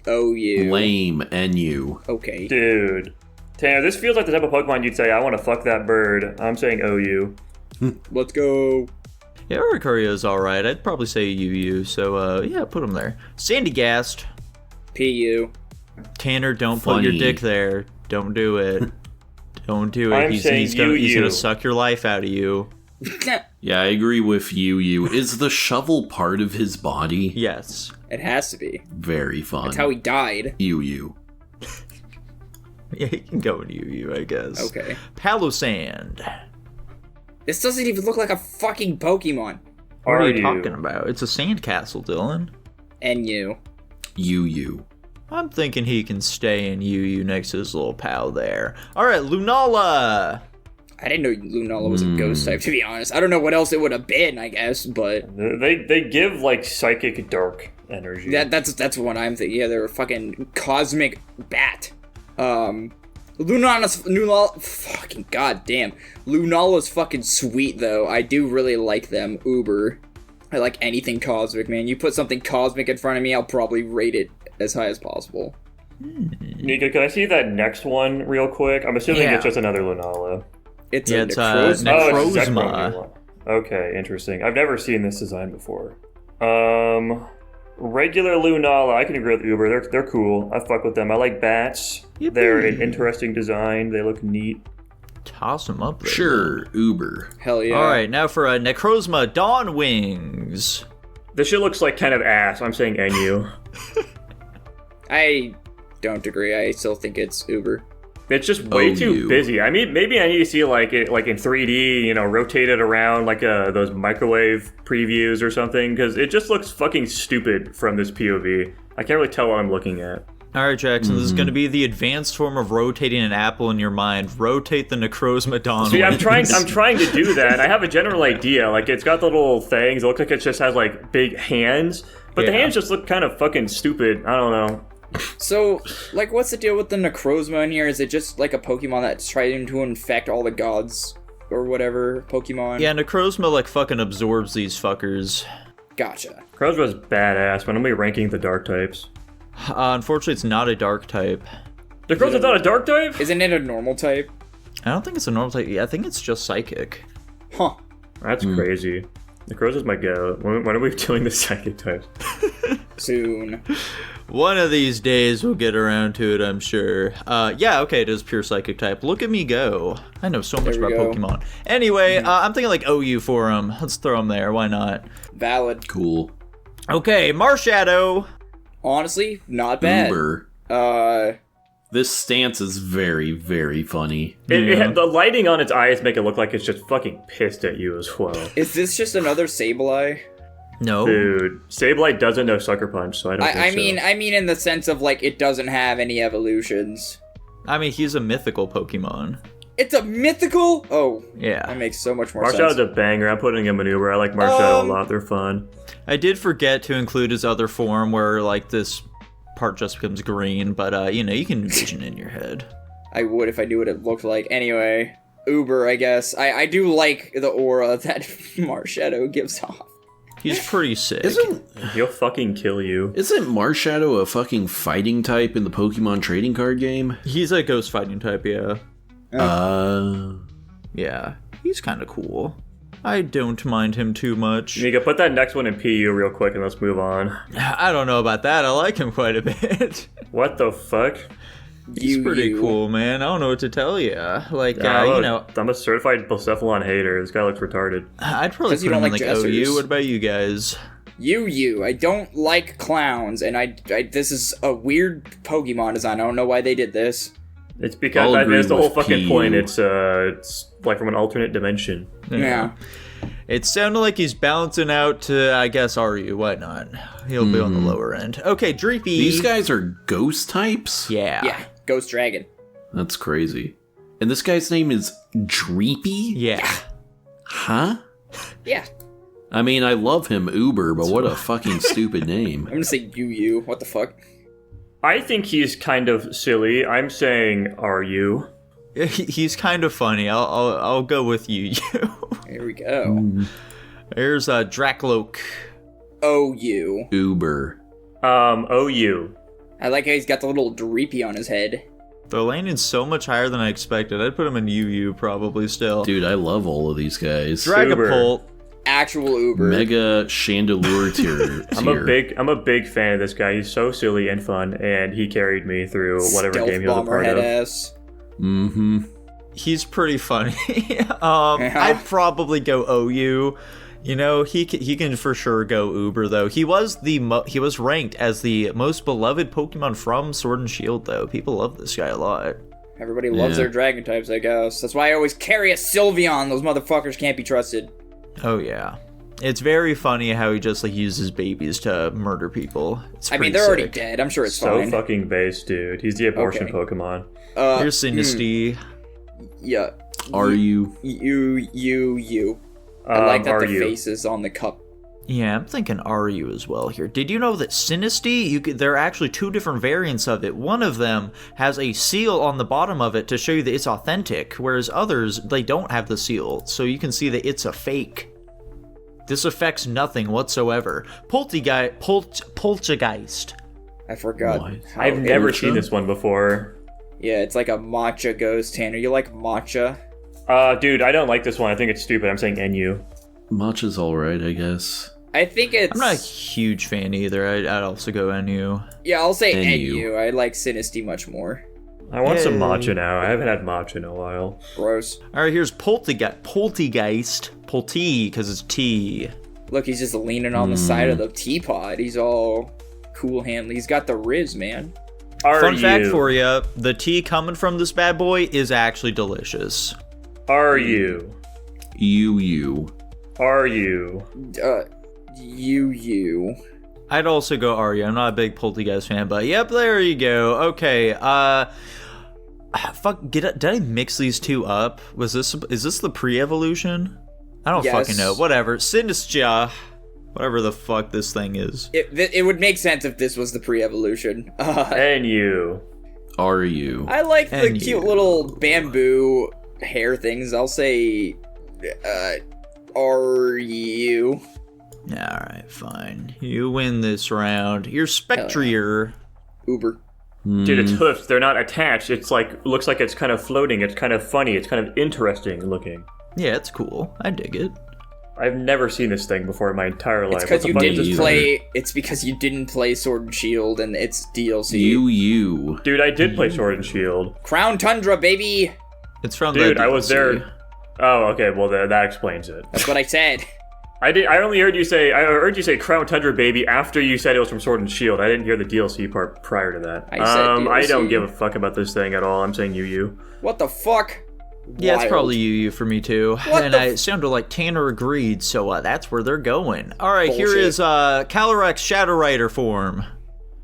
OU. Lame, NU. Okay. Dude. Tanner, this feels like the type of Pokemon you'd say, I want to fuck that bird. I'm saying OU. Let's go. Yeah, Oricorio's alright. I'd probably say UU, so yeah, put him there. Sandygast. PU. Tanner, don't put your dick there. Don't do it. Don't do it. I'm He's saying gonna UU. suck your life out of you. Yeah, I agree with you. Is the shovel part of his body? Yes. It has to be. Very fun. That's how he died. You. Yeah, he can go in UU, I guess. Okay. Palosand. This doesn't even look like a fucking Pokemon. What are you talking about? It's a sandcastle, Dylan. NU. You. I'm thinking he can stay in UU next to his little pal there. Alright, Lunala! I didn't know Lunala was a ghost type, to be honest. I don't know what else it would have been, I guess, but... They give, like, psychic dark energy. That's what I'm thinking. Yeah, they're a fucking cosmic bat. Lunala... Fucking goddamn. Lunala's fucking sweet, though. I do really like them. Uber. I like anything cosmic, man. You put something cosmic in front of me, I'll probably rate it as high as possible. Nika, can I see that next one real quick? I'm assuming Yeah. it's just another Lunala. It's Yeah, a it's, Necrozma. Oh, it's Necrozma. Zekrom. Okay, interesting. I've never seen this design before. Regular Lunala, I can agree with Uber. They're cool. I fuck with them. I like bats. Yippee. They're an interesting design. They look neat. Toss him up there. Sure, Uber. Hell yeah. Alright, now for a Necrozma Dawn Wings. This shit looks like kind of ass. I'm saying NU. I don't agree. I still think it's Uber. It's just way too OU. busy. I mean, maybe I need to see like it like in 3D, you know, rotated around like those microwave previews or something, because it just looks fucking stupid from this POV. I can't really tell what I'm looking at. Alright, Jackson, this is going to be the advanced form of rotating an apple in your mind. Rotate the Necrozma Dawn See, I'm Wings. trying to do that. I have a general idea. Like, it's got the little things. It looks like it just has like big hands, but the Yeah. hands just look kind of fucking stupid. I don't know. So, like, what's the deal with the Necrozma in here? Is it just like a Pokemon that's trying to infect all the gods or whatever Pokemon? Yeah, Necrozma, like, fucking absorbs these fuckers. Gotcha. Crozma's badass, but I'm gonna be ranking the dark types. Unfortunately, it's not a dark type. The Crozma's not a dark type? Isn't it a normal type? I don't think it's a normal type. Yeah, I think it's just psychic. Huh. That's crazy. The Crozma's my go. When are we doing the psychic types? Soon. One of these days we'll get around to it, I'm sure. Yeah, okay, it is pure psychic type. Look at me go. I know so much There we about go. Pokemon. Anyway, I'm thinking like OU for him. Let's throw him there. Why not? Valid. Cool. Okay, Marshadow. Honestly, not bad. Uber. This stance is very, very funny. The lighting on its eyes make it look like it's just fucking pissed at you as well. Is this just another Sableye? No. Dude, Sableye doesn't know Sucker Punch, so I don't I think so. mean in the sense of like it doesn't have any evolutions. I mean, he's a mythical Pokemon. It's a mythical? Oh, Yeah. that makes so much more Marshallow's sense. a banger. I'm putting him in Uber. I like Marshadow a lot. They're fun. I did forget to include his other form where, like, this part just becomes green, but, you know, you can envision it in your head. I would if I knew what it looked like. Anyway, Uber, I guess. I do like the aura that Marshadow gives off. He's pretty sick. He'll fucking kill you. Isn't Marshadow a fucking fighting type in the Pokemon trading card game? He's a ghost fighting type, yeah. Yeah, he's kind of cool. I don't mind him too much. Nika, put that next one in PU real quick and let's move on. I don't know about that. I like him quite a bit. What the fuck? He's pretty cool, man. I don't know what to tell you. Like, you know, I'm a certified Blacephalon hater. This guy looks retarded. I'd probably 'Cause put you him don't in, like like, OU. dressers. What about you guys? You. I don't like clowns, and I this is a weird Pokemon design. I don't know why they did this. It's because I'll agree that's the whole with fucking PU. point. It's like from an alternate dimension. Yeah. It sounded like he's balancing out to, I guess, RU. Why not? He'll be on the lower end. Okay, Dreepy. These guys are ghost types? Yeah. Yeah. Ghost Dragon. That's crazy. And this guy's name is Dreepy? Yeah. Huh? Yeah. I mean, I love him, Uber, but what a fucking stupid name. I'm gonna say you. What the fuck? I think he's kind of silly. I'm saying RU. He's kind of funny. I'll go with you. Here we go. There's Dracloak. OU. Uber. OU. I like how he's got the little Dreepy on his head. They're landing so much higher than I expected. I'd put him in UU probably still. Dude, I love all of these guys. Dragapult. actual Uber. Mega Chandelure tier. I'm a big fan of this guy. He's so silly and fun, and he carried me through whatever Stealth game he was a bomber part head of. ass. Mm-hmm. He's pretty funny. I'd probably go OU. You know, he can for sure go Uber though. He was ranked as the most beloved Pokemon from Sword and Shield though. People love this guy a lot. Everybody loves their dragon types, I guess. That's why I always carry a Sylveon. Those motherfuckers can't be trusted. Oh yeah. It's very funny how he just like uses babies to murder people. I mean, they're already dead. I'm sure it's so fine. fucking base, dude. He's the abortion Pokemon. Here's Sinistea. Yeah. Are you? You. I like that the face is on the cup. Yeah, I'm thinking Ryu as well here. Did you know that Sinistea, there are actually two different variants of it. One of them has a seal on the bottom of it to show you that it's authentic, whereas others, they don't have the seal, so you can see that it's a fake. This affects nothing whatsoever. Poltergeist. I forgot. I've never seen this one before. Yeah, it's like a matcha ghost. Tanner, you like matcha? Dude, I don't like this one. I think it's stupid. I'm saying NU. Matcha's alright, I guess. I think it's... I'm not a huge fan either. I'd also go NU. Yeah, I'll say NU. NU. I like Sinistea much more. I want some matcha now. I haven't had matcha in a while. Gross. Alright, here's Poltergeist. Polty, because it's T. Look, he's just leaning on the side of the teapot. He's all cool hand. He's got the Riz, man. Fun fact for you, the tea coming from this bad boy is actually delicious. Are you? You. Are you? You. I'd also go Arya. I'm not a big Poltergeist fan, but yep, there you go. Okay, did I mix these two up? Is this the pre-evolution? I don't fucking know. Whatever. Sinistea. Whatever the fuck this thing is. It would make sense if this was the pre-evolution. NU. Are you? I like the cute little bamboo hair things. I'll say, are you? Alright, fine. You win this round. You're Spectrier. Uber. Dude, its hoofs, they're not attached. It's like, looks like it's kind of floating. It's kind of funny. It's kind of interesting looking. Yeah, it's cool. I dig it. I've never seen this thing before in my entire life. It's because you didn't play Sword and Shield and it's DLC. You. Dude, I did play Sword and Shield. Crown Tundra, baby! It's from Dude, the DLC. I was there. Oh, okay, well, that explains it. That's what I said. I only heard you say Crown Tundra, baby, after you said it was from Sword and Shield. I didn't hear the DLC part prior to that. I said DLC. I don't give a fuck about this thing at all. I'm saying you. What the fuck? Yeah, Wild. it's probably you for me too. What it sounded like Tanner agreed, so that's where they're going. Alright, Bullshit. here is Calyrex Shadow Rider form.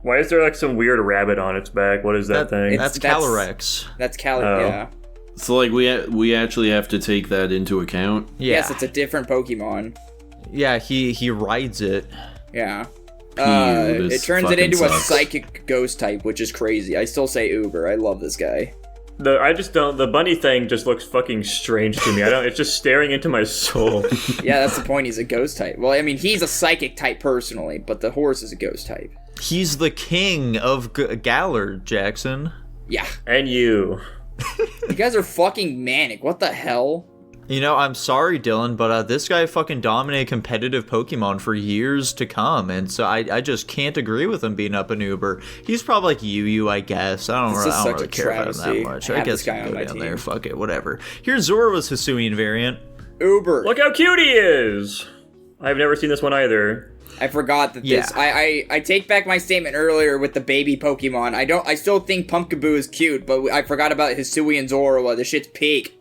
Why is there like some weird rabbit on its back? What is that thing? That's Calyrex. That's Oh. yeah. So like we actually have to take that into account. Yeah. Yes, it's a different Pokemon. Yeah, he rides it. Yeah. Pew, It turns it into a sucks. psychic ghost type, which is crazy. I still say Uber. I love this guy. The bunny thing just looks fucking strange to me. It's just staring into my soul. Yeah, that's the point. He's a ghost type. Well, I mean, he's a psychic type personally, but the horse is a ghost type. He's the king of Galar, Jackson. Yeah. And you. You guys are fucking manic. What the hell? You know, I'm sorry, Dylan, but this guy fucking dominated competitive Pokemon for years to come, and so I just can't agree with him being up an Uber. He's probably like Yu, I guess. I don't really care about him that much. I guess he can go down there. Fuck it, whatever. Here's Zoroark's Hisuian variant. Uber. Look how cute he is! I've never seen this one either. I forgot that this. I take back my statement earlier with the baby Pokemon. I still think Pumpkaboo is cute, but I forgot about Hisuian Zoroark. The shit's peak.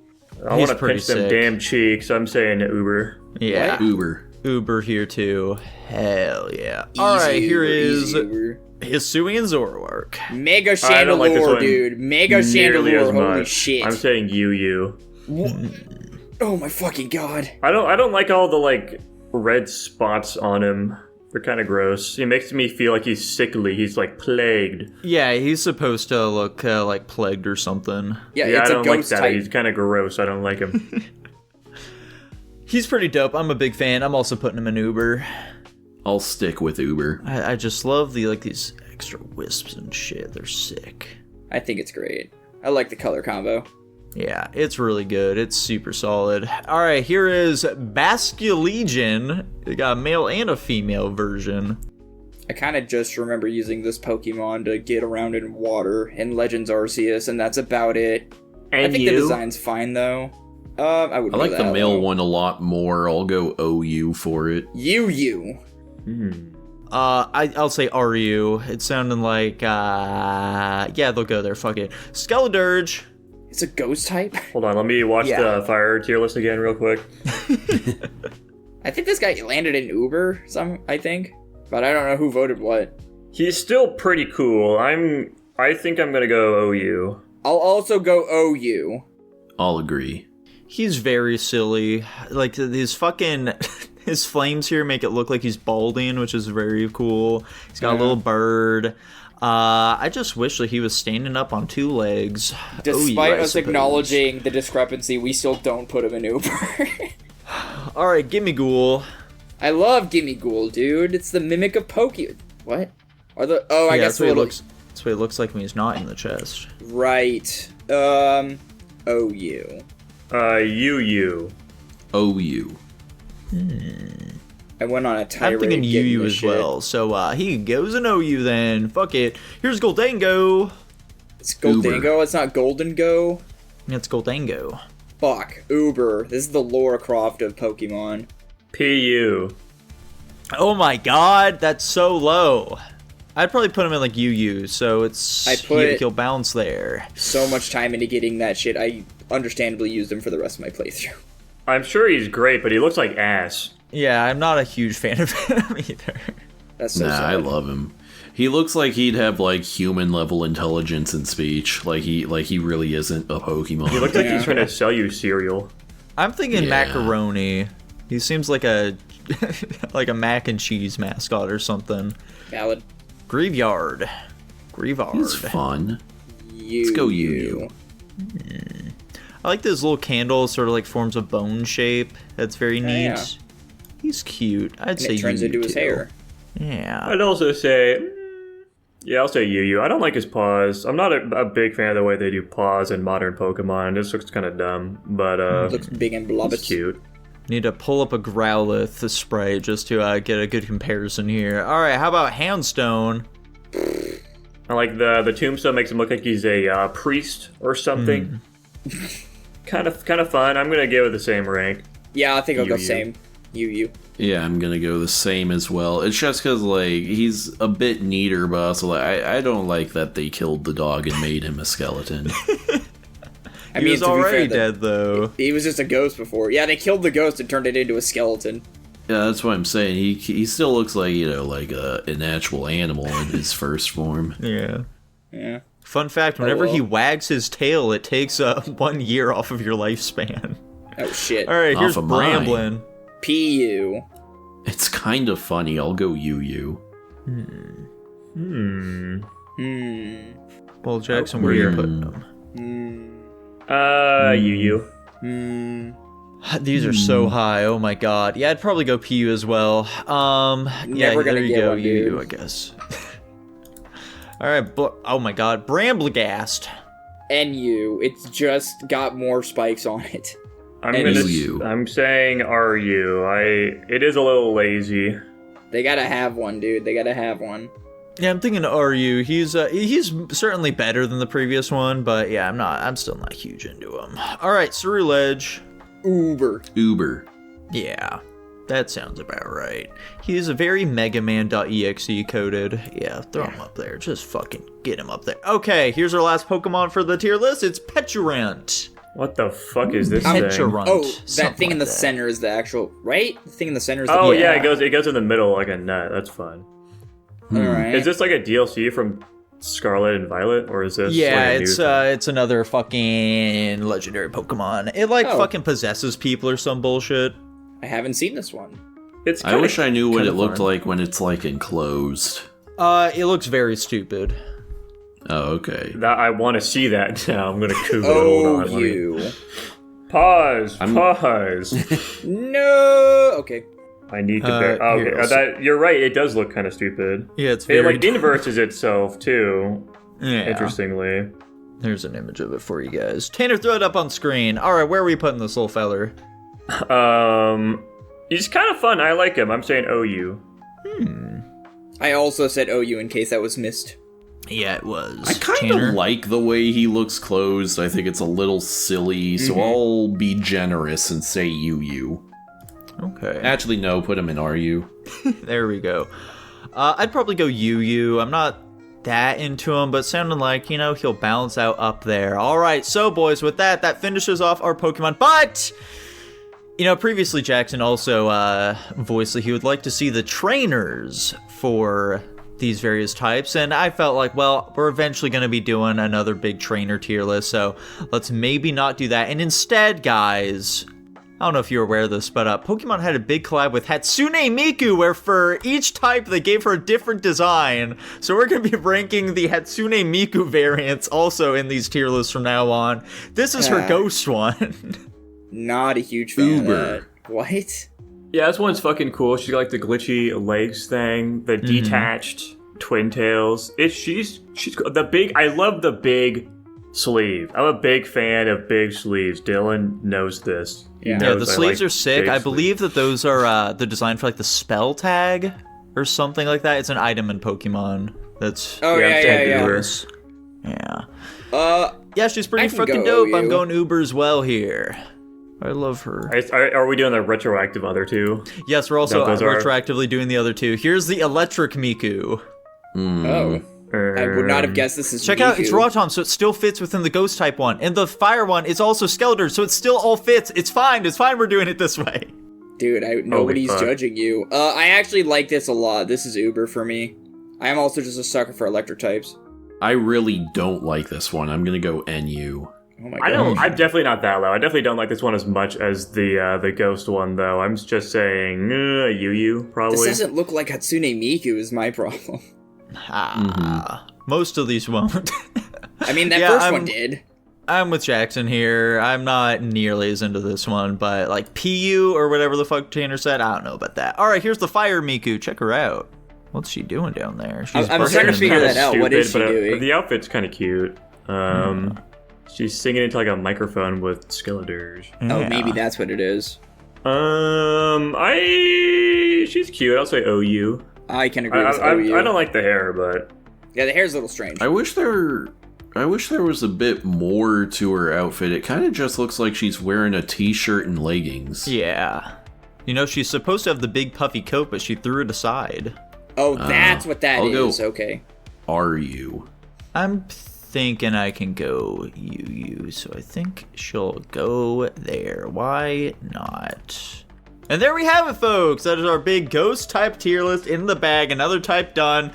I want to pinch them damn cheeks. I'm saying Uber. Yeah. Uber. Uber here too. Hell yeah. Alright, here is Uber. Hisuian Zoroark. Mega I don't like this Chandelure, one dude. Mega nearly Chandelure. as Holy much. shit. I'm saying you. Oh my fucking god. I don't like all the like red spots on him. They're kind of gross. He makes me feel like he's sickly. He's like plagued. Yeah, he's supposed to look like plagued or something. Yeah, Yeah, it's I a don't like ghost that. type. He's kind of gross. I don't like him. He's pretty dope. I'm a big fan. I'm also putting him in Uber. I'll stick with Uber. I just love these extra wisps and shit. They're sick. I think it's great. I like the color combo. Yeah, it's really good. It's super solid. All right, here is Basculegion. It got a male and a female version. I kind of just remember using this Pokemon to get around in water in Legends Arceus, and that's about it. And I think the design's fine, though. I would. I like go the that male low. one a lot more. I'll go OU for it. You. I'll say RU. It sounded like, yeah, they'll go there. Fuck it. Skeledirge. It's a ghost type? Hold on, let me watch Yeah. the fire tier list again real quick. I think this guy landed in Uber, I think. But I don't know who voted what. He's still pretty cool. I think I'm gonna go OU. I'll also go OU. I'll agree. He's very silly. Like, his fucking... His flames here make it look like he's balding, which is very cool. He's got a little bird. I just wish that he was standing up on 2 legs. Despite I us suppose. acknowledging the discrepancy, we still don't put him in Uber. Alright, gimme Ghoul. I love Gimme Ghoul, dude. It's the mimic of Poke. What? I guess that's what, the it little... looks, that's what it looks like when he's not in the chest. Right. OU. UU. OU. I went on a tirade. I'm thinking getting UU this as shit. well. So he goes in OU then. Fuck it. Here's Goldango. It's Goldango. It's not Golden Go. It's Goldango. Fuck. Uber. This is the Lara Croft of Pokemon. PU. Oh my god, that's so low. I'd probably put him in like UU, so it's I he put- had to kill balance there. So much time into getting that shit. I understandably used him for the rest of my playthrough. I'm sure he's great, but he looks like ass. Yeah, I'm not a huge fan of him either. That's so Nah, sad. I love him. He looks like he'd have like human level intelligence and speech. Like he really isn't a Pokemon. He looks like Yeah. he's trying to sell you cereal. I'm thinking Yeah. Macaroni. He seems like a like a mac and cheese mascot or something. Valid. Graveyard. Grievard. He's fun. Let's go UU. I like this little candle, sort of like forms a bone shape. That's very neat. yeah. He's cute. I'd And say it turns UU into his too. hair. Yeah. I'd also say, yeah, I'll say UU. I don't like his paws. I'm not a big fan of the way they do paws in modern Pokemon. This looks kind of dumb, but Looks big and it's blobbous. cute. Need to pull up a Growlithe sprite just to get a good comparison here. All right, how about Houndstone? I like the tombstone makes him look like he's a priest or something. kind of fun. I'm gonna give it the same rank. Yeah, I think I'll go UU. same. UU. Yeah, I'm gonna go the same as well. It's just because like he's a bit neater, but also like I don't like that they killed the dog and made him a skeleton. I He mean, was to be already fair, dead though. he was just a ghost before. Yeah, they killed the ghost and turned it into a skeleton. Yeah, that's what I'm saying. He still looks like like an actual animal in his first form. Yeah. Yeah. Fun fact: whenever well. he wags his tail, it takes 1 year off of your lifespan. Oh shit. All right, Off here's of mine. Bramblin. PU. It's kind of funny. I'll go UU. Well, Jackson, where are you Weird. putting him? UU. These are so high. Oh my god. Yeah, I'd probably go PU as well. Yeah, Never gonna there you get go. one, UU, dude. I guess. All right. Oh my god. Bramblegast. NU. It's just got more spikes on it. UU. I'm saying RU. It is a little lazy. They gotta have one, dude. They gotta have one. Yeah, I'm thinking RU. He's certainly better than the previous one, but yeah, I'm still not huge into him. All right, Ceruledge. Uber. Uber. Yeah, that sounds about right. He's a very Megaman.exe coded. Yeah, throw him up there. Just fucking get him up there. Okay, here's our last Pokemon for the tier list. It's Peturant. What the fuck is this thing? Peturant. Oh, that something thing in like the that. center is the actual right. The thing in the center is the. Oh Yeah. yeah, it goes in the middle like a nut. That's fun. All right. Is this like a DLC from Scarlet and Violet, or is this? Yeah, like a new thing? it's another fucking legendary Pokemon. It like Oh. fucking possesses people or some bullshit. I haven't seen this one. It's I wish I knew what kinda it looked fun. like when it's like enclosed. It looks very stupid. Oh, okay. That I want to see that now. I'm gonna Google it. Oh, Hold on. Let me- you. Pause. Pause. No. Okay. I need to. Okay, here, also- that you're right. It does look kind of stupid. Yeah, it's It very like inverses itself too. yeah. Interestingly. There's an image of it for you guys. Tanner, throw it up on screen. All right, where are we putting this little feller? He's kind of fun. I like him. I'm saying OU. I also said OU in case that was missed. Yeah, it was. I kind of like the way he looks closed. I think it's a little silly, so I'll be generous and say UU. Okay. Actually, no, put him in RU. There we go. I'd probably go UU. I'm not that into him, but sounding like, he'll balance out up there. All right, so boys, with that finishes off our Pokemon. But, previously Jackson also voiced that he would like to see the trainers for these various types, and I felt like, well, we're eventually going to be doing another big trainer tier list, so let's maybe not do that. And instead, guys, I don't know if you're aware of this, but Pokemon had a big collab with Hatsune Miku, where for each type they gave her a different design. So we're going to be ranking the Hatsune Miku variants also in these tier lists from now on. This is her ghost one. Not a huge fan of that. What? Yeah, this one's fucking cool. She's got like the glitchy legs thing, the detached twin tails. She's the big. I love the big sleeve. I'm a big fan of big sleeves. Dylan knows this. Yeah, the sleeves are sick. I believe that those are the design for like the spell tag or something like that. It's an item in Pokemon. That's yeah. Yeah, she's pretty fucking dope. I'm going Uber as well here. I love her. Are we doing the retroactive other two? Yes, we're also retroactively doing the other two. Here's the electric Miku. Oh. I would not have guessed this is Check Miku. out, it's Rotom, so it still fits within the ghost type one. And the fire one is also Skeletor, so it still all fits. It's fine we're doing it this way. Dude, nobody's judging you. I actually like this a lot. This is Uber for me. I am also just a sucker for electric types. I really don't like this one. I'm gonna go NU. Oh my god. I'm definitely not that low. I definitely don't like this one as much as the ghost one, though. I'm just saying UU, probably. This doesn't look like Hatsune Miku is my problem. Most of these won't. I mean, that first one did. I'm with Jackson here. I'm not nearly as into this one, but like PU or whatever the fuck Tanner said, I don't know about that. All right, here's the Fire Miku. Check her out. What's she doing down there? I'm trying to figure that out. What is she doing? The outfit's kind of cute. She's singing into like a microphone with Skeletors. Yeah. Oh, maybe that's what it is. She's cute. I'll say OU. I can agree with OU. I don't like the hair, but yeah, the hair's a little strange. I wish there was a bit more to her outfit. It kind of just looks like she's wearing a t-shirt and leggings. Yeah. She's supposed to have the big puffy coat, but she threw it aside. Oh, that's what that is. Go okay. RU. I'm thinking I can go UU, so I think she'll go there. Why not? And there we have it, folks. That is our big ghost type tier list in the bag. Another type done.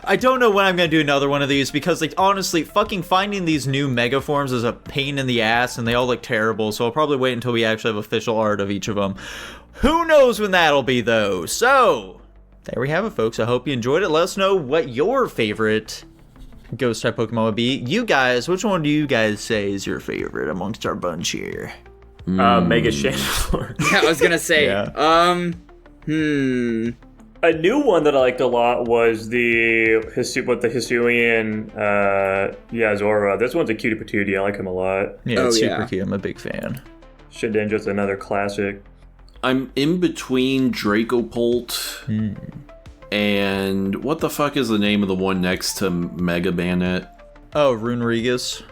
I don't know when I'm going to do another one of these because, like, honestly, fucking finding these new mega forms is a pain in the ass and they all look terrible. So I'll probably wait until we actually have official art of each of them. Who knows when that'll be, though? So there we have it, folks. I hope you enjoyed it. Let us know what your favorite ghost type Pokemon would be. You guys, which one do you guys say is your favorite amongst our bunch here? Mega Chandelure. Yeah, I was gonna say. A new one that I liked a lot was the Hisuian Zora. This one's a cutie patootie. I like him a lot. Yeah, it's super cute. I'm a big fan. Shedinja's another classic. I'm in between Dracopult and what the fuck is the name of the one next to Mega Bannet? Oh, Runerigus.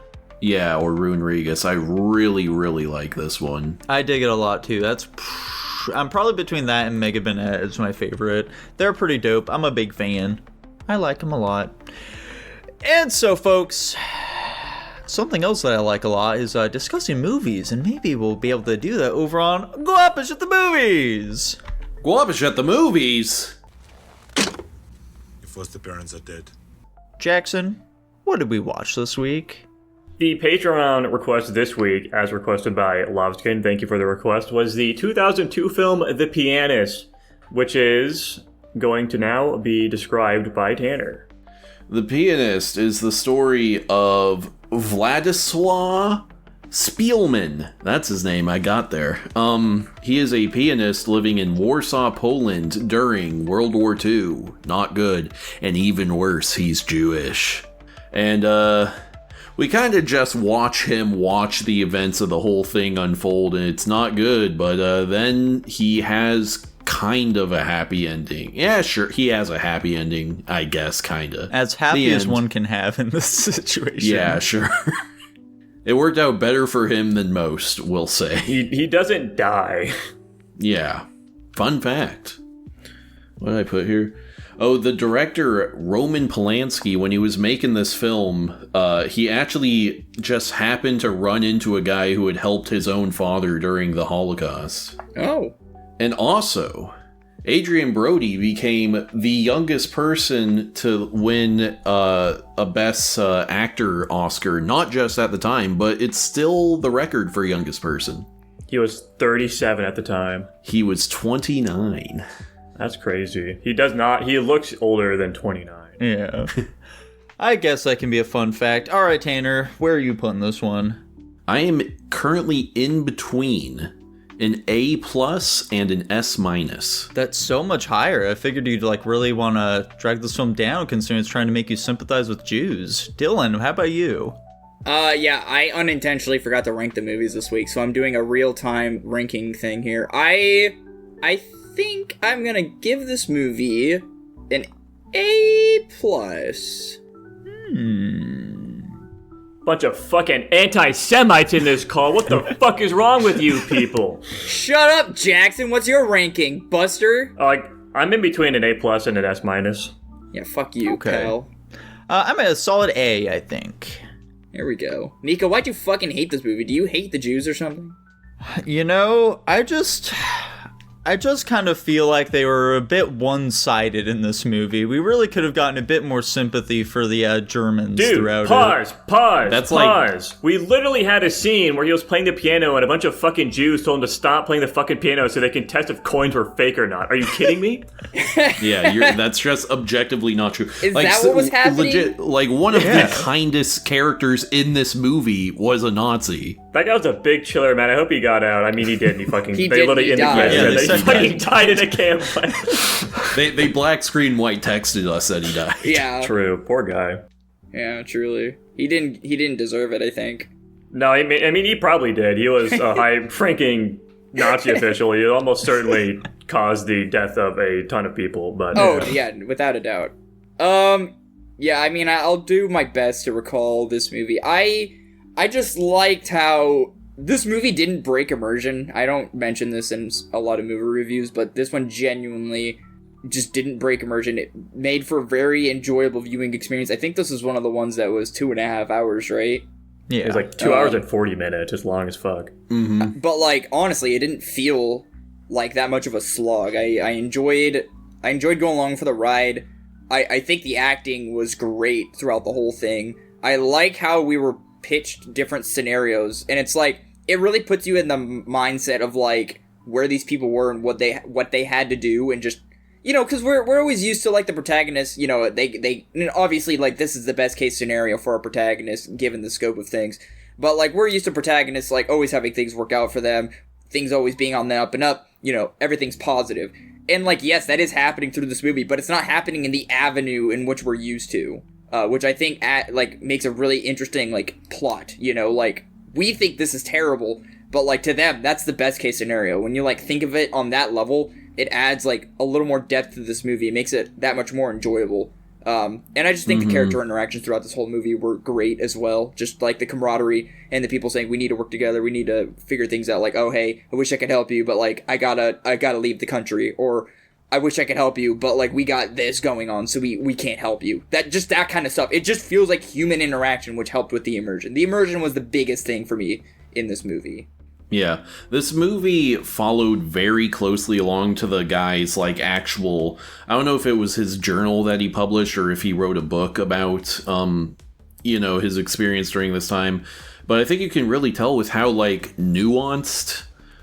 Yeah, or Runerigus. I really, really like this one. I dig it a lot too. I'm probably between that and Mega Banette is my favorite. They're pretty dope. I'm a big fan. I like them a lot. And so, folks, something else that I like a lot is discussing movies, and maybe we'll be able to do that over on Guapish at the Movies. Guapish at the Movies? Your foster parents are dead. Jackson, what did we watch this week? The Patreon request this week, as requested by Loveskin, thank you for the request, was the 2002 film The Pianist, which is going to now be described by Tanner. The Pianist is the story of Władysław Spielman. That's his name, I got there. He is a pianist living in Warsaw, Poland during World War II. Not good. And even worse, he's Jewish. And, we kind of just watch him watch the events of the whole thing unfold, and it's not good, but then he has kind of a happy ending. Yeah, sure, he has a happy ending, I guess, kind of. As happy as one can have in this situation. Yeah, sure. It worked out better for him than most, we'll say. He doesn't die. Yeah. Fun fact. What did I put here? Oh, the director, Roman Polanski, when he was making this film, he actually just happened to run into a guy who had helped his own father during the Holocaust. Oh. And also, Adrian Brody became the youngest person to win a Best Actor Oscar, not just at the time, but it's still the record for youngest person. He was 37 at the time. He was 29. That's crazy. He looks older than 29. Yeah. I guess that can be a fun fact. All right, Tanner, where are you putting this one? I am currently in between an A+ and an S-. That's so much higher. I figured you'd really want to drag this film down, considering it's trying to make you sympathize with Jews. Dylan, how about you? Yeah, I unintentionally forgot to rank the movies this week, so I'm doing a real-time ranking thing here. I think I'm gonna give this movie an A+. Bunch of fucking anti-Semites in this call. What the fuck is wrong with you people? Shut up, Jackson. What's your ranking, Buster? I'm in between an A+ and an S-. Yeah, fuck you, pal. I'm at a solid A, I think. Here we go. Nico, why'd you fucking hate this movie? Do you hate the Jews or something? You know, I just kind of feel like they were a bit one-sided in this movie. We really could have gotten a bit more sympathy for the Germans throughout pause. That's pause. We literally had a scene where he was playing the piano and a bunch of fucking Jews told him to stop playing the fucking piano so they can test if coins were fake or not. Are you kidding me? Yeah, that's just objectively not true. Is that what was happening? Legit, one of the kindest characters in this movie was a Nazi. That guy was a big chiller, man. I hope he got out. I mean, he did. He fucking... He they did, literally he died. indicated Yeah, that he fucking died in a campfire. They black screen white texted us that he died. Yeah. True. Poor guy. Yeah, truly. He didn't deserve it, I think. No, I mean, he probably did. He was a high-ranking Nazi official. He almost certainly caused the death of a ton of people, but... Oh, yeah, without a doubt. Yeah, I mean, I'll do my best to recall this movie. I just liked how this movie didn't break immersion. I don't mention this in a lot of movie reviews, but this one genuinely just didn't break immersion. It made for a very enjoyable viewing experience. I think this is one of the ones that was 2.5 hours, right? Yeah. It was like 2 hours and 40 minutes, as long as fuck. Mm-hmm. But, honestly, it didn't feel like that much of a slog. I enjoyed going along for the ride. I think the acting was great throughout the whole thing. I like how we were pitched different scenarios, and it's it really puts you in the mindset of where these people were and what they had to do, and just because we're always used to the protagonist, they obviously this is the best case scenario for our protagonist given the scope of things, but we're used to protagonists always having things work out for them, things always being on the up and up, everything's positive, and yes, that is happening through this movie, but it's not happening in the avenue in which we're used to. Which I think makes a really interesting plot. We think this is terrible, but to them that's the best case scenario. When you think of it on that level, it adds a little more depth to this movie. It makes it that much more enjoyable. And I just think the character interactions throughout this whole movie were great as well. Just the camaraderie and the people saying we need to work together, we need to figure things out. Oh hey, I wish I could help you, but I gotta leave the country, or I wish I could help you, but we got this going on, so we can't help you. That kind of stuff. It just feels like human interaction, which helped with the immersion. The immersion was the biggest thing for me in this movie. Yeah, this movie followed very closely along to the guy's actual, I don't know if it was his journal that he published or if he wrote a book about his experience during this time, but I think you can really tell with how nuanced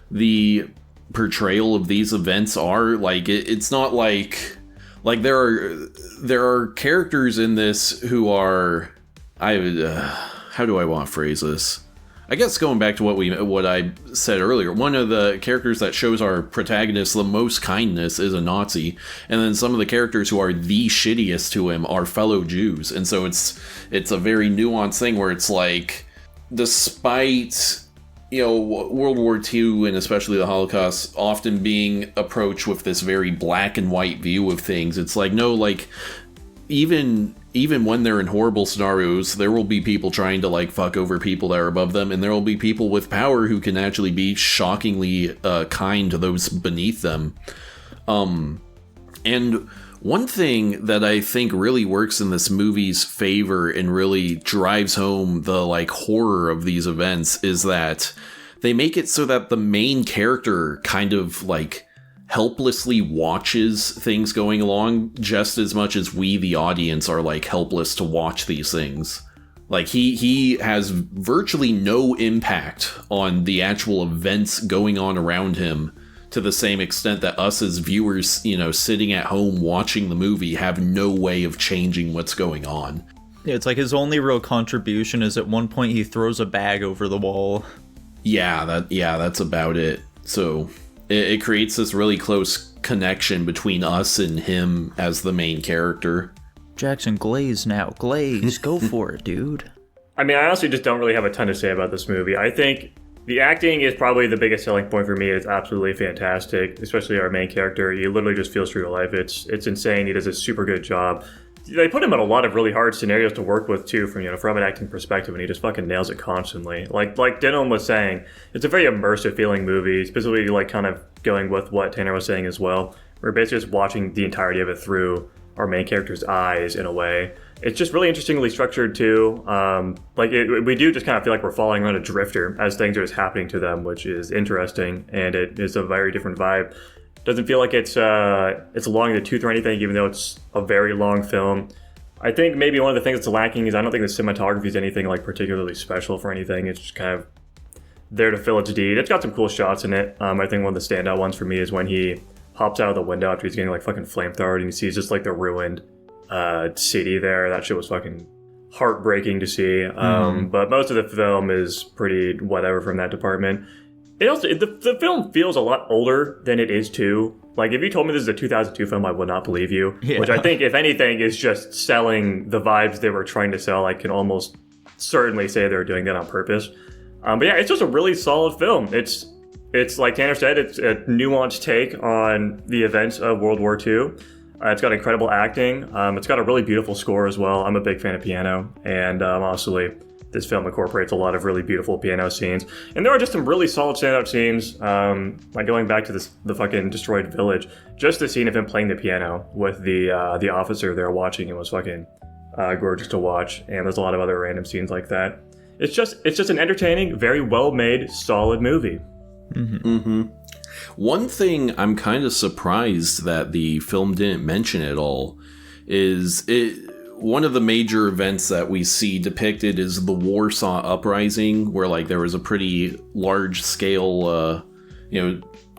the portrayal of these events are. It's not there are characters in this who are how do I want to phrase this? I guess going back to what I said earlier, one of the characters that shows our protagonist the most kindness is a Nazi, and then some of the characters who are the shittiest to him are fellow Jews, and so it's a very nuanced thing where it's like, despite World War II and especially the Holocaust often being approached with this very black and white view of things, it's like, no, like even when they're in horrible scenarios, there will be people trying to like fuck over people that are above them, and there will be people with power who can actually be shockingly kind to those beneath them. And one thing that I think really works in this movie's favor and really drives home the like horror of these events is that they make it so that the main character kind of like helplessly watches things going along just as much as we, the audience, are like helpless to watch these things. Like he has virtually no impact on the actual events going on around him, to the same extent that us as viewers, sitting at home watching the movie have no way of changing what's going on. Yeah, it's like his only real contribution is at one point he throws a bag over the wall. Yeah, that's about it. So it creates this really close connection between us and him as the main character. Jackson, glaze now. Glaze. Go for it, dude. I mean, I honestly just don't really have a ton to say about this movie. I think the acting is probably the biggest selling point for me. It's absolutely fantastic, especially our main character. He literally just feels true to life. It's insane. He does a super good job. They put him in a lot of really hard scenarios to work with too, from an acting perspective, and he just fucking nails it constantly. Like Dylan was saying, it's a very immersive feeling movie, specifically like kind of going with what Tanner was saying as well. We're basically just watching the entirety of it through our main character's eyes in a way. It's just really interestingly structured too. We do just kind of feel like we're falling on a drifter as things are just happening to them, which is interesting, and it is a very different vibe. Doesn't feel like it's long in the tooth or anything, even though it's a very long film. I think maybe one of the things that's lacking is I don't think the cinematography is anything like particularly special for anything. It's just kind of there to fill its deed. It's got some cool shots in it. I think one of the standout ones for me is when he hops out of the window after he's getting like fucking flamethrowed and he sees just like the ruined city there. That shit was fucking heartbreaking to see. But most of the film is pretty whatever from that department. The film feels a lot older than it is too. Like if you told me this is a 2002 film, I would not believe you. Yeah. Which I think, if anything, is just selling the vibes they were trying to sell. I can almost certainly say they were doing that on purpose. But yeah, it's just a really solid film. It's like Tanner said, it's a nuanced take on the events of World War II. It's got incredible acting. It's got a really beautiful score as well. I'm a big fan of piano, and honestly, this film incorporates a lot of really beautiful piano scenes. And there are just some really solid standout scenes, like going back to the fucking destroyed village. Just the scene of him playing the piano with the officer there watching him was fucking gorgeous to watch. And there's a lot of other random scenes like that. It's just an entertaining, very well-made, solid movie. One thing I'm kind of surprised that the film didn't mention at all is one of the major events that we see depicted is the Warsaw Uprising, where like there was a pretty large scale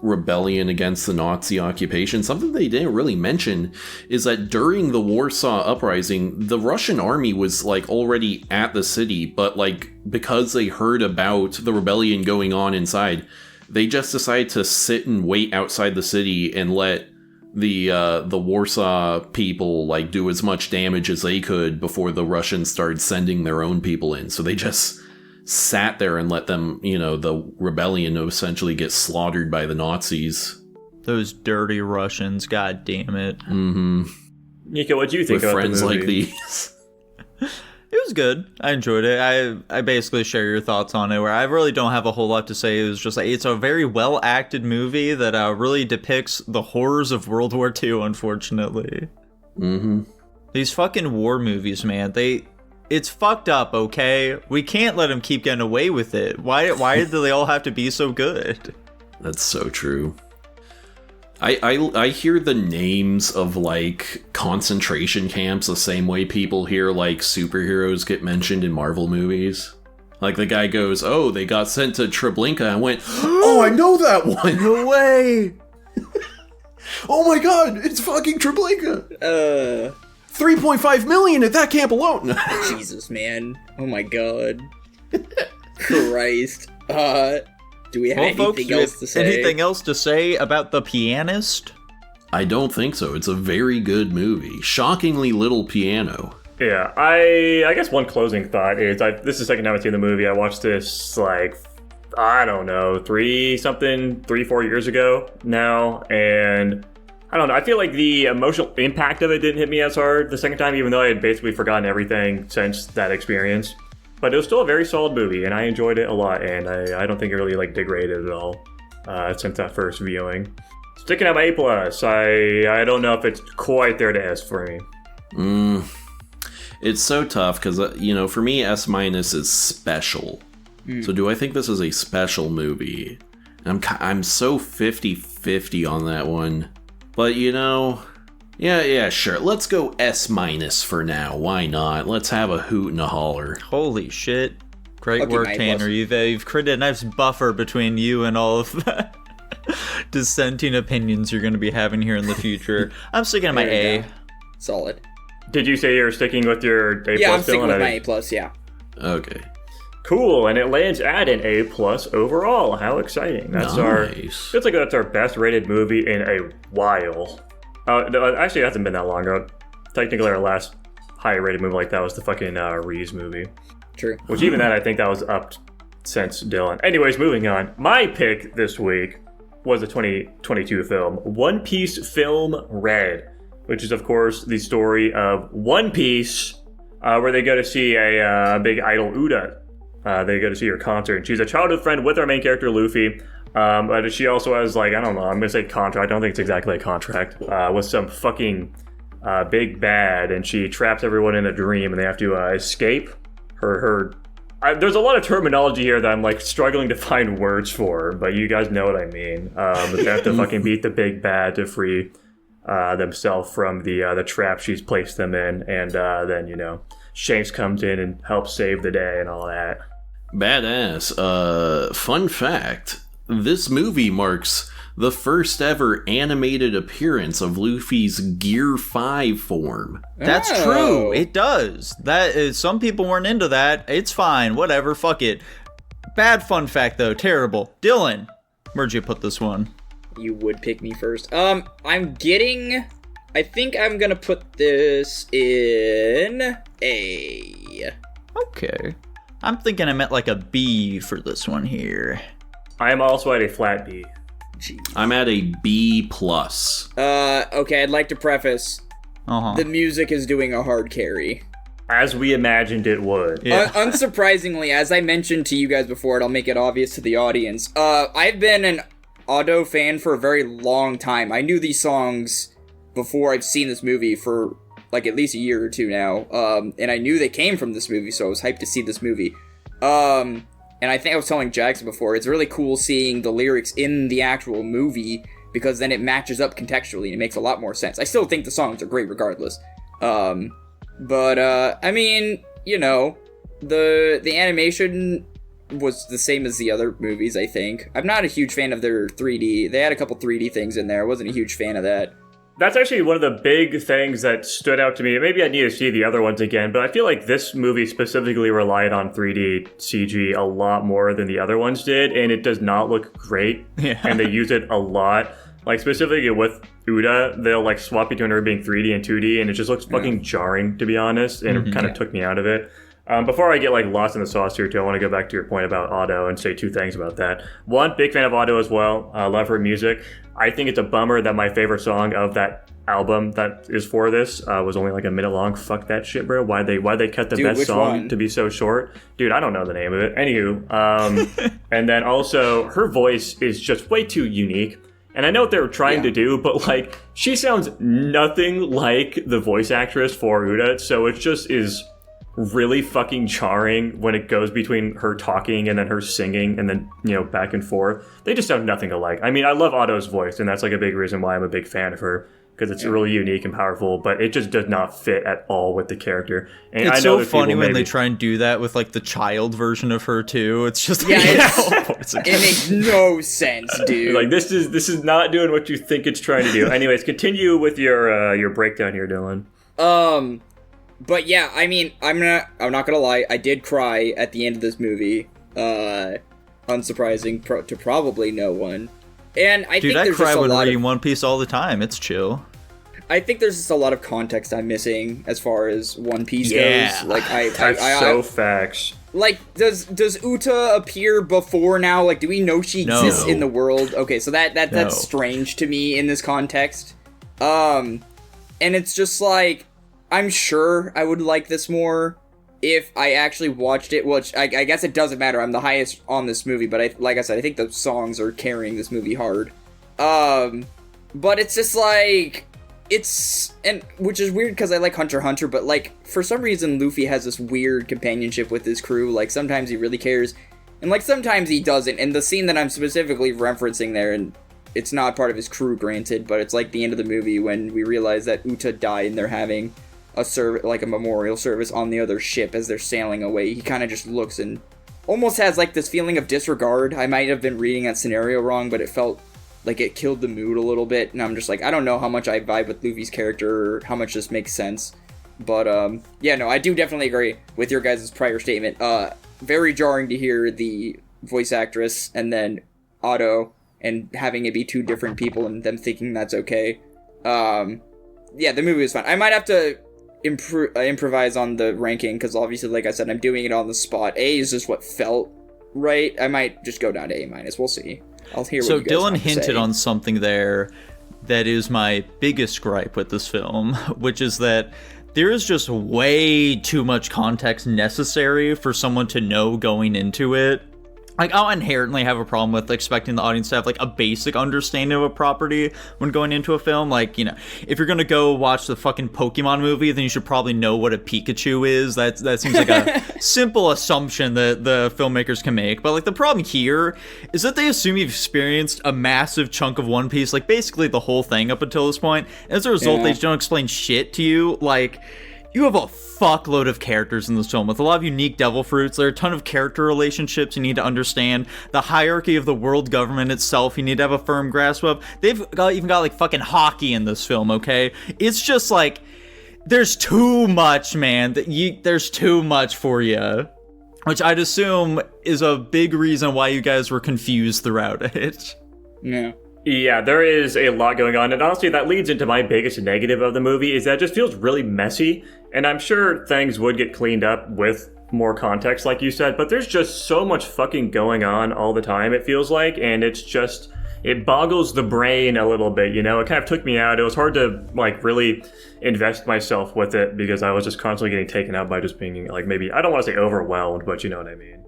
rebellion against the Nazi occupation. Something they didn't really mention is that during the Warsaw Uprising, the Russian army was like already at the city, but like because they heard about the rebellion going on inside, they just decided to sit and wait outside the city and let the Warsaw people like do as much damage as they could before the Russians started sending their own people in. So they just sat there and let them, the rebellion essentially get slaughtered by the Nazis. Those dirty Russians, god damn it. Nico, what do you think with about friends the movie? like these? It was good. I enjoyed it. I basically share your thoughts on it, where I really don't have a whole lot to say. It was just like, it's a very well acted movie that really depicts the horrors of World War II, unfortunately. These fucking war movies, man, it's fucked up, okay? We can't let them keep getting away with it. Why do they all have to be so good? That's so true. I hear the names of like concentration camps the same way people hear like superheroes get mentioned in Marvel movies. Like the guy goes, "Oh, they got sent to Treblinka." I went, "Oh, I know that one." No way. Oh my god, it's fucking Treblinka. 3.5 million at that camp alone. Jesus, man. Oh my god. Christ. Do we have anything else to say? Anything else to say about The Pianist? I don't think so. It's a very good movie. Shockingly little piano. Yeah, I guess one closing thought is this is the second time I've seen the movie. I watched this I don't know, 4 years ago now, and I don't know, I feel like the emotional impact of it didn't hit me as hard the second time, even though I had basically forgotten everything since that experience. But it was still a very solid movie, and I enjoyed it a lot, and I don't think it really degraded at all since that first viewing. Sticking at my A+, I don't know if it's quite there to S for me. It's so tough because, for me, S- is special. So do I think this is a special movie? I'm so 50-50 on that one. But, yeah, sure. Let's go S- for now. Why not? Let's have a hoot and a holler. Holy shit. Great work, Tanner. You've created a nice buffer between you and all of the dissenting opinions you're going to be having here in the future. I'm sticking to my A. Solid. Did you say you're sticking with your A+? Yeah, I'm sticking with my A+, yeah. Okay. Cool, and it lands at an A+ overall. How exciting! That's nice. Feels like that's our best rated movie in a while. Actually, it hasn't been that long. Technically, our last higher rated movie like that was the fucking Reese movie. True. Which even then, I think that was up since Dylan. Anyways, moving on. My pick this week was a 2022 film, One Piece Film Red, which is of course the story of One Piece, where they go to see a big idol Uda. They go to see her concert, and she's a childhood friend with our main character, Luffy. But she also has, I don't know, I'm going to say contract. I don't think it's exactly a contract. With some fucking big bad, and she traps everyone in a dream, and they have to escape there's a lot of terminology here that I'm, struggling to find words for, but you guys know what I mean. They have to fucking beat the big bad to free themselves from the trap she's placed them in, and then, Shanks comes in and helps save the day and all that. Badass. Fun fact, this movie marks the first ever animated appearance of Luffy's Gear 5 form. That's true. It does. That is, some people weren't into that. It's fine. Whatever. Fuck it. Bad fun fact, though. Terrible. Dylan, where'd you put this one? You would pick me first. I think I'm gonna put this in A. Okay. I'm thinking I meant a B for this one here. I am also at a flat B. Jeez. I'm at a B+. Okay, I'd like to preface, the music is doing a hard carry. As we imagined it would. Yeah. Unsurprisingly, as I mentioned to you guys before, and I'll make it obvious to the audience, I've been an Auto fan for a very long time. I knew these songs before I've seen this movie for at least a year or two now, and I knew they came from this movie, so I was hyped to see this movie. And I think I was telling Jackson before, it's really cool seeing the lyrics in the actual movie, because then it matches up contextually and it makes a lot more sense. I still think the songs are great regardless. But I mean, the animation was the same as the other movies, I think. I'm not a huge fan of their 3D. They had a couple 3D things in there. I wasn't a huge fan of that. That's actually one of the big things that stood out to me. Maybe I need to see the other ones again, but I feel like this movie specifically relied on 3D CG a lot more than the other ones did, and it does not look great. Yeah. And they use it a lot. Specifically with Uda, they'll swap between her being 3D and 2D, and it just looks fucking jarring, to be honest, and it kind of took me out of it. Before I get lost in the sauce here too, I want to go back to your point about Otto and say two things about that. One, big fan of Otto as well. Love her music. I think it's a bummer that my favorite song of that album that is for this was only a minute long. Fuck that shit, bro. Why they cut the best song to be so short? Dude, I don't know the name of it. Anywho, and then also her voice is just way too unique. And I know what they were trying to do, but she sounds nothing like the voice actress for Uda, so it just is really fucking jarring when it goes between her talking and then her singing and then, back and forth. They just sound nothing alike. I mean, I love Otto's voice, and that's a big reason why I'm a big fan of her, because it's really unique and powerful, but it just does not fit at all with the character. And it's I know so funny when they try and do that with the child version of her too. It's just it makes no sense, dude. This is not doing what you think it's trying to do. Anyways, continue with your breakdown here, Dylan. But yeah, I mean, I'm not gonna lie, I did cry at the end of this movie. unsurprising to probably no one. And I think I there's cry just a when lot reading of, One Piece all the time. It's chill. I think there's just a lot of context I'm missing as far as One Piece Yeah. goes. Like Facts. Like, does Uta appear before now? Like, do we know she exists No. in the world? Okay, so No. that's strange to me in this context. And it's just like, I'm sure I would like this more if I actually watched it, which I guess it doesn't matter. I'm the highest on this movie, but like I said, I think the songs are carrying this movie hard. But it's just like, which is weird because I like Hunter x Hunter, but like, for some reason Luffy has this weird companionship with his crew. Like, sometimes he really cares, and like, sometimes he doesn't. And the scene that I'm specifically referencing there, and it's not part of his crew, granted, but it's like the end of the movie when we realize that Uta died and they're having a memorial service on the other ship as they're sailing away. He kind of just looks and almost has like this feeling of disregard. I might have been reading that scenario wrong, but it felt like it killed the mood a little bit, and I'm just like, I don't know how much I vibe with Luffy's character or how much this makes sense. But yeah, no, I do definitely agree with your guys' prior statement. Very jarring to hear the voice actress and then Otto and having it be two different people and them thinking that's okay. Yeah, the movie was fun. I might have to improvise on the ranking because obviously, like I said, I'm doing it on the spot. A is just what felt right. I might just go down to A-. We'll see. I'll hear what you guys Dylan have to hinted say. on something there that is my biggest gripe with this film, which is that there is just way too much context necessary for someone to know going into it. Like, I'll inherently have a problem with expecting the audience to have, like, a basic understanding of a property when going into a film. Like, you know, if you're gonna go watch the fucking Pokemon movie, then you should probably know what a Pikachu is. That seems like a simple assumption that the filmmakers can make. But, like, the problem here is that they assume you've experienced a massive chunk of One Piece, like, basically the whole thing up until this point. And as a result, they just don't explain shit to you. Like, you have a fuckload of characters in this film with a lot of unique devil fruits. There are a ton of character relationships you need to understand. The hierarchy of the world government itself you need to have a firm grasp of. They've even got like fucking hockey in this film, okay? It's just like, there's too much, man. There's too much for you. Which I'd assume is a big reason why you guys were confused throughout it. Yeah. Yeah, there is a lot going on, and honestly, that leads into my biggest negative of the movie, is that it just feels really messy, and I'm sure things would get cleaned up with more context, like you said, but there's just so much fucking going on all the time, it feels like, and it boggles the brain a little bit, you know? It kind of took me out. It was hard to, like, really invest myself with it, because I was just constantly getting taken out by just being, like, maybe, I don't want to say overwhelmed, but you know what I mean.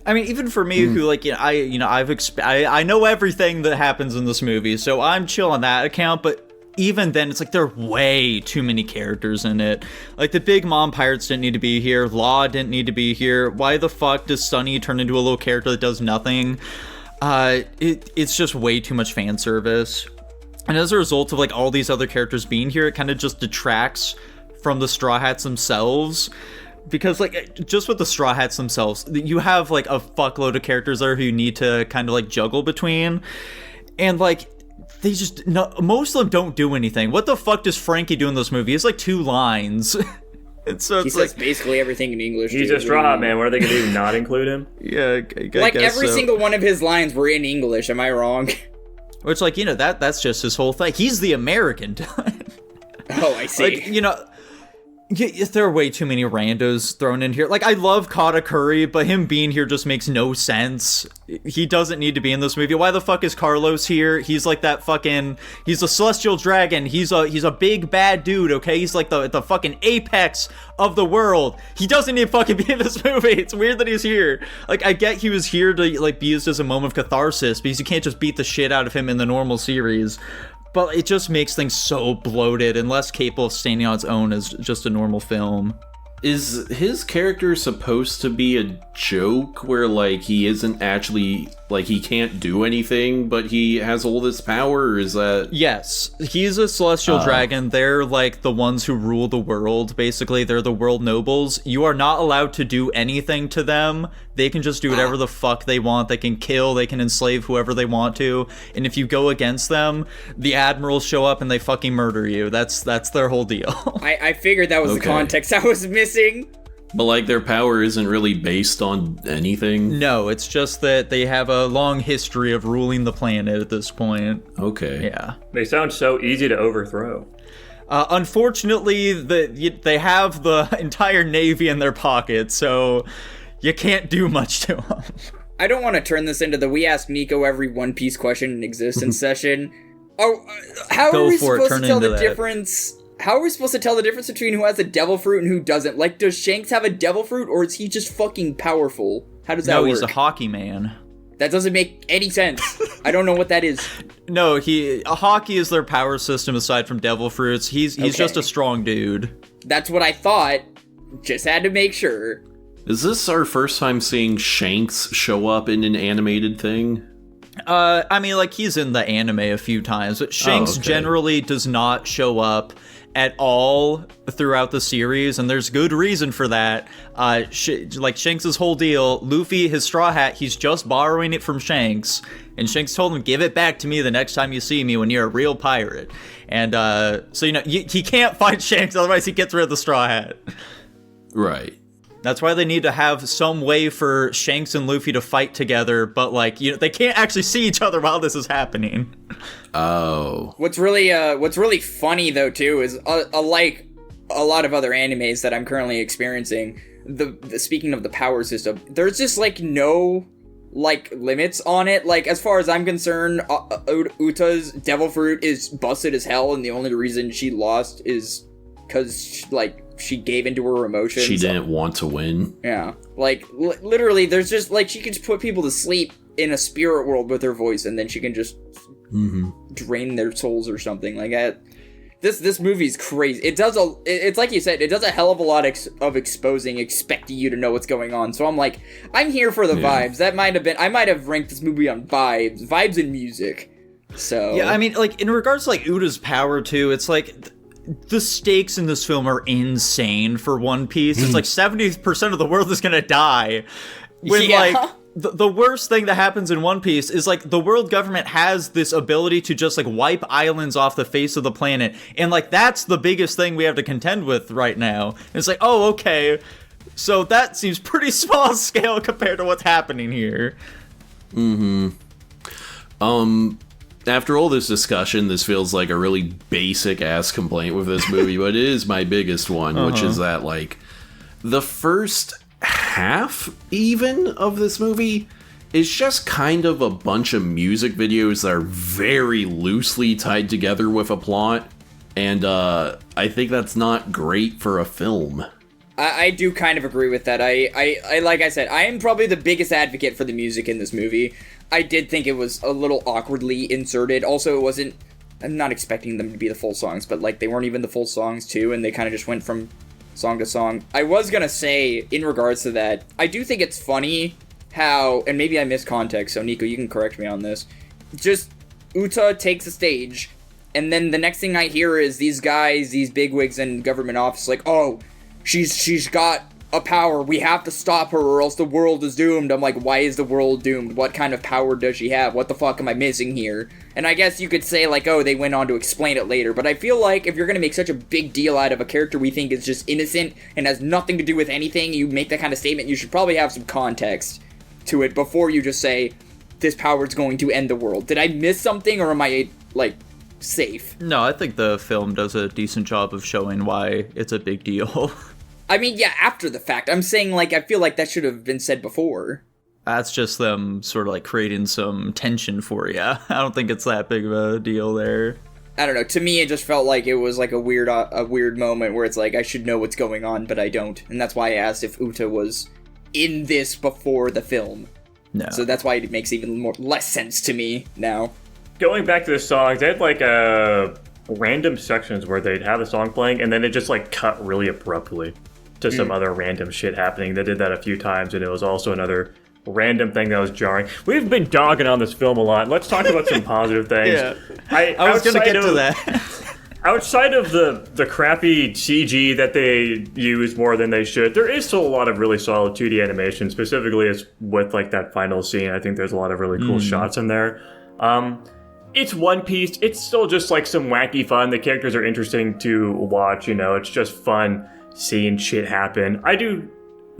I mean, even for me, who like, I know everything that happens in this movie, so I'm chill on that account. But even then, it's like there are way too many characters in it. Like, the Big Mom Pirates didn't need to be here. Law didn't need to be here. Why the fuck does Sunny turn into a little character that does nothing? It's just way too much fan service. And as a result of like all these other characters being here, it kind of just detracts from the Straw Hats themselves. Because, like, just with the Straw Hats themselves, you have, like, a fuckload of characters there who you need to kind of, like, juggle between. And, like, they just... most of them don't do anything. What the fuck does Frankie do in this movie? It's, like, 2 lines. And so He it's says like... basically everything in English. He's too. a straw hat, man. What are they going to do, not include him? Yeah, I Like, guess every so. single one of his lines were in English, am I wrong? Which, like, you know, that's just his whole thing. He's the American. Oh, I see. Like, you know... Yeah, there are way too many randos thrown in here. Like, I love Katakuri, but him being here just makes no sense. He doesn't need to be in this movie. Why the fuck is Carlos here? He's like that fucking... He's a celestial dragon. He's a big bad dude, okay? He's like the fucking apex of the world. He doesn't need to fucking be in this movie. It's weird that he's here. Like, I get he was here to, like, be used as a moment of catharsis, because you can't just beat the shit out of him in the normal series. But it just makes things so bloated and less capable of standing on its own as just a normal film. Is his character supposed to be a joke where, like, he isn't actually, like, he can't do anything, but he has all this power, or is that... Yes, he's a celestial dragon. They're, like, the ones who rule the world, basically. They're the world nobles. You are not allowed to do anything to them. They can just do whatever the fuck they want. They can kill, they can enslave whoever they want to. And if you go against them, the admirals show up and they fucking murder you. That's their whole deal. I figured that was the Okay. context I was missing. But, like, their power isn't really based on anything? No, it's just that they have a long history of ruling the planet at this point. Okay. Yeah. They sound so easy to overthrow. Unfortunately, they have the entire Navy in their pocket, so you can't do much to them. I don't want to turn this into the we ask Nico every One Piece question in existence session. Oh, how are we supposed to tell the difference? How are we supposed to tell the difference between who has a devil fruit and who doesn't? Like, does Shanks have a devil fruit, or is he just fucking powerful? How does that work? No, he's a hockey man. That doesn't make any sense. I don't know what that is. No, hockey is their power system aside from devil fruits. He's just a strong dude. That's what I thought. Just had to make sure. Is this our first time seeing Shanks show up in an animated thing? I mean, like, he's in the anime a few times, but Shanks generally does not show up at all throughout the series, and there's good reason for that. Like, Shanks' whole deal, Luffy, his straw hat, he's just borrowing it from Shanks, and Shanks told him, give it back to me the next time you see me when you're a real pirate. And, so, he can't fight Shanks, otherwise he gets rid of the straw hat. Right. That's why they need to have some way for Shanks and Luffy to fight together, but, like, they can't actually see each other while this is happening. Oh. What's really funny though too is like a lot of other animes that I'm currently experiencing. The speaking of the power system, there's just like no like limits on it. Like, as far as I'm concerned, Uta's devil fruit is busted as hell, and the only reason she lost is because she gave into her emotions. She didn't want to win. Yeah, like literally, there's just like she can just put people to sleep in a spirit world with her voice, and then she can just drain their souls or something like that. This movie's crazy. It's like you said, it does a hell of a lot of exposing, expecting you to know what's going on. So I'm here for the vibes. I might have ranked this movie on vibes and music. So yeah, I mean, like, in regards to like Uta's power too, it's like the stakes in this film are insane for One Piece. It's like 70% of the world is gonna die. When like the worst thing that happens in One Piece is like the world government has this ability to just like wipe islands off the face of the planet, and like that's the biggest thing we have to contend with right now. And it's like, oh, okay, so that seems pretty small scale compared to what's happening here. After all this discussion, this feels like a really basic ass complaint with this movie, but it is my biggest one, which is that like the first half even of this movie is just kind of a bunch of music videos that are very loosely tied together with a plot, and I think that's not great for a film. I do kind of agree with that. I like I said, I am probably the biggest advocate for the music in this movie. I did think it was a little awkwardly inserted. Also, I'm not expecting them to be the full songs, but like they weren't even the full songs too, and they kind of just went from song to song. I was gonna say, in regards to that, I do think it's funny how, and maybe I missed context, so Nico, you can correct me on this, just Uta takes the stage, and then the next thing I hear is these guys, these bigwigs in government office, like, oh, she's got a power, we have to stop her or else the world is doomed. I'm like, why is the world doomed? What kind of power does she have? What the fuck am I missing here? And I guess you could say like, oh, they went on to explain it later, but I feel like if you're gonna make such a big deal out of a character we think is just innocent and has nothing to do with anything, you make that kind of statement, you should probably have some context to it before you just say, this power is going to end the world. Did I miss something, or am I like safe? No, I think the film does a decent job of showing why it's a big deal. I mean, yeah, after the fact. I'm saying, like, I feel like that should have been said before. That's just them sort of, like, creating some tension for you. I don't think it's that big of a deal there. I don't know. To me, it just felt like it was, like, a weird moment where it's like, I should know what's going on, but I don't. And that's why I asked if Uta was in this before the film. No. So that's why it makes even less sense to me now. Going back to the songs, they had, like, random sections where they'd have a song playing, and then it just, like, cut really abruptly to some other random shit happening. They did that a few times, and it was also another random thing that was jarring. We've been dogging on this film a lot. Let's talk about some positive things. Yeah. I was going to get to that. Outside of the crappy CG that they use more than they should, there is still a lot of really solid 2D animation, specifically as with like that final scene. I think there's a lot of really cool shots in there. It's One Piece. It's still just like some wacky fun. The characters are interesting to watch, you know. It's just fun seeing shit happen. I do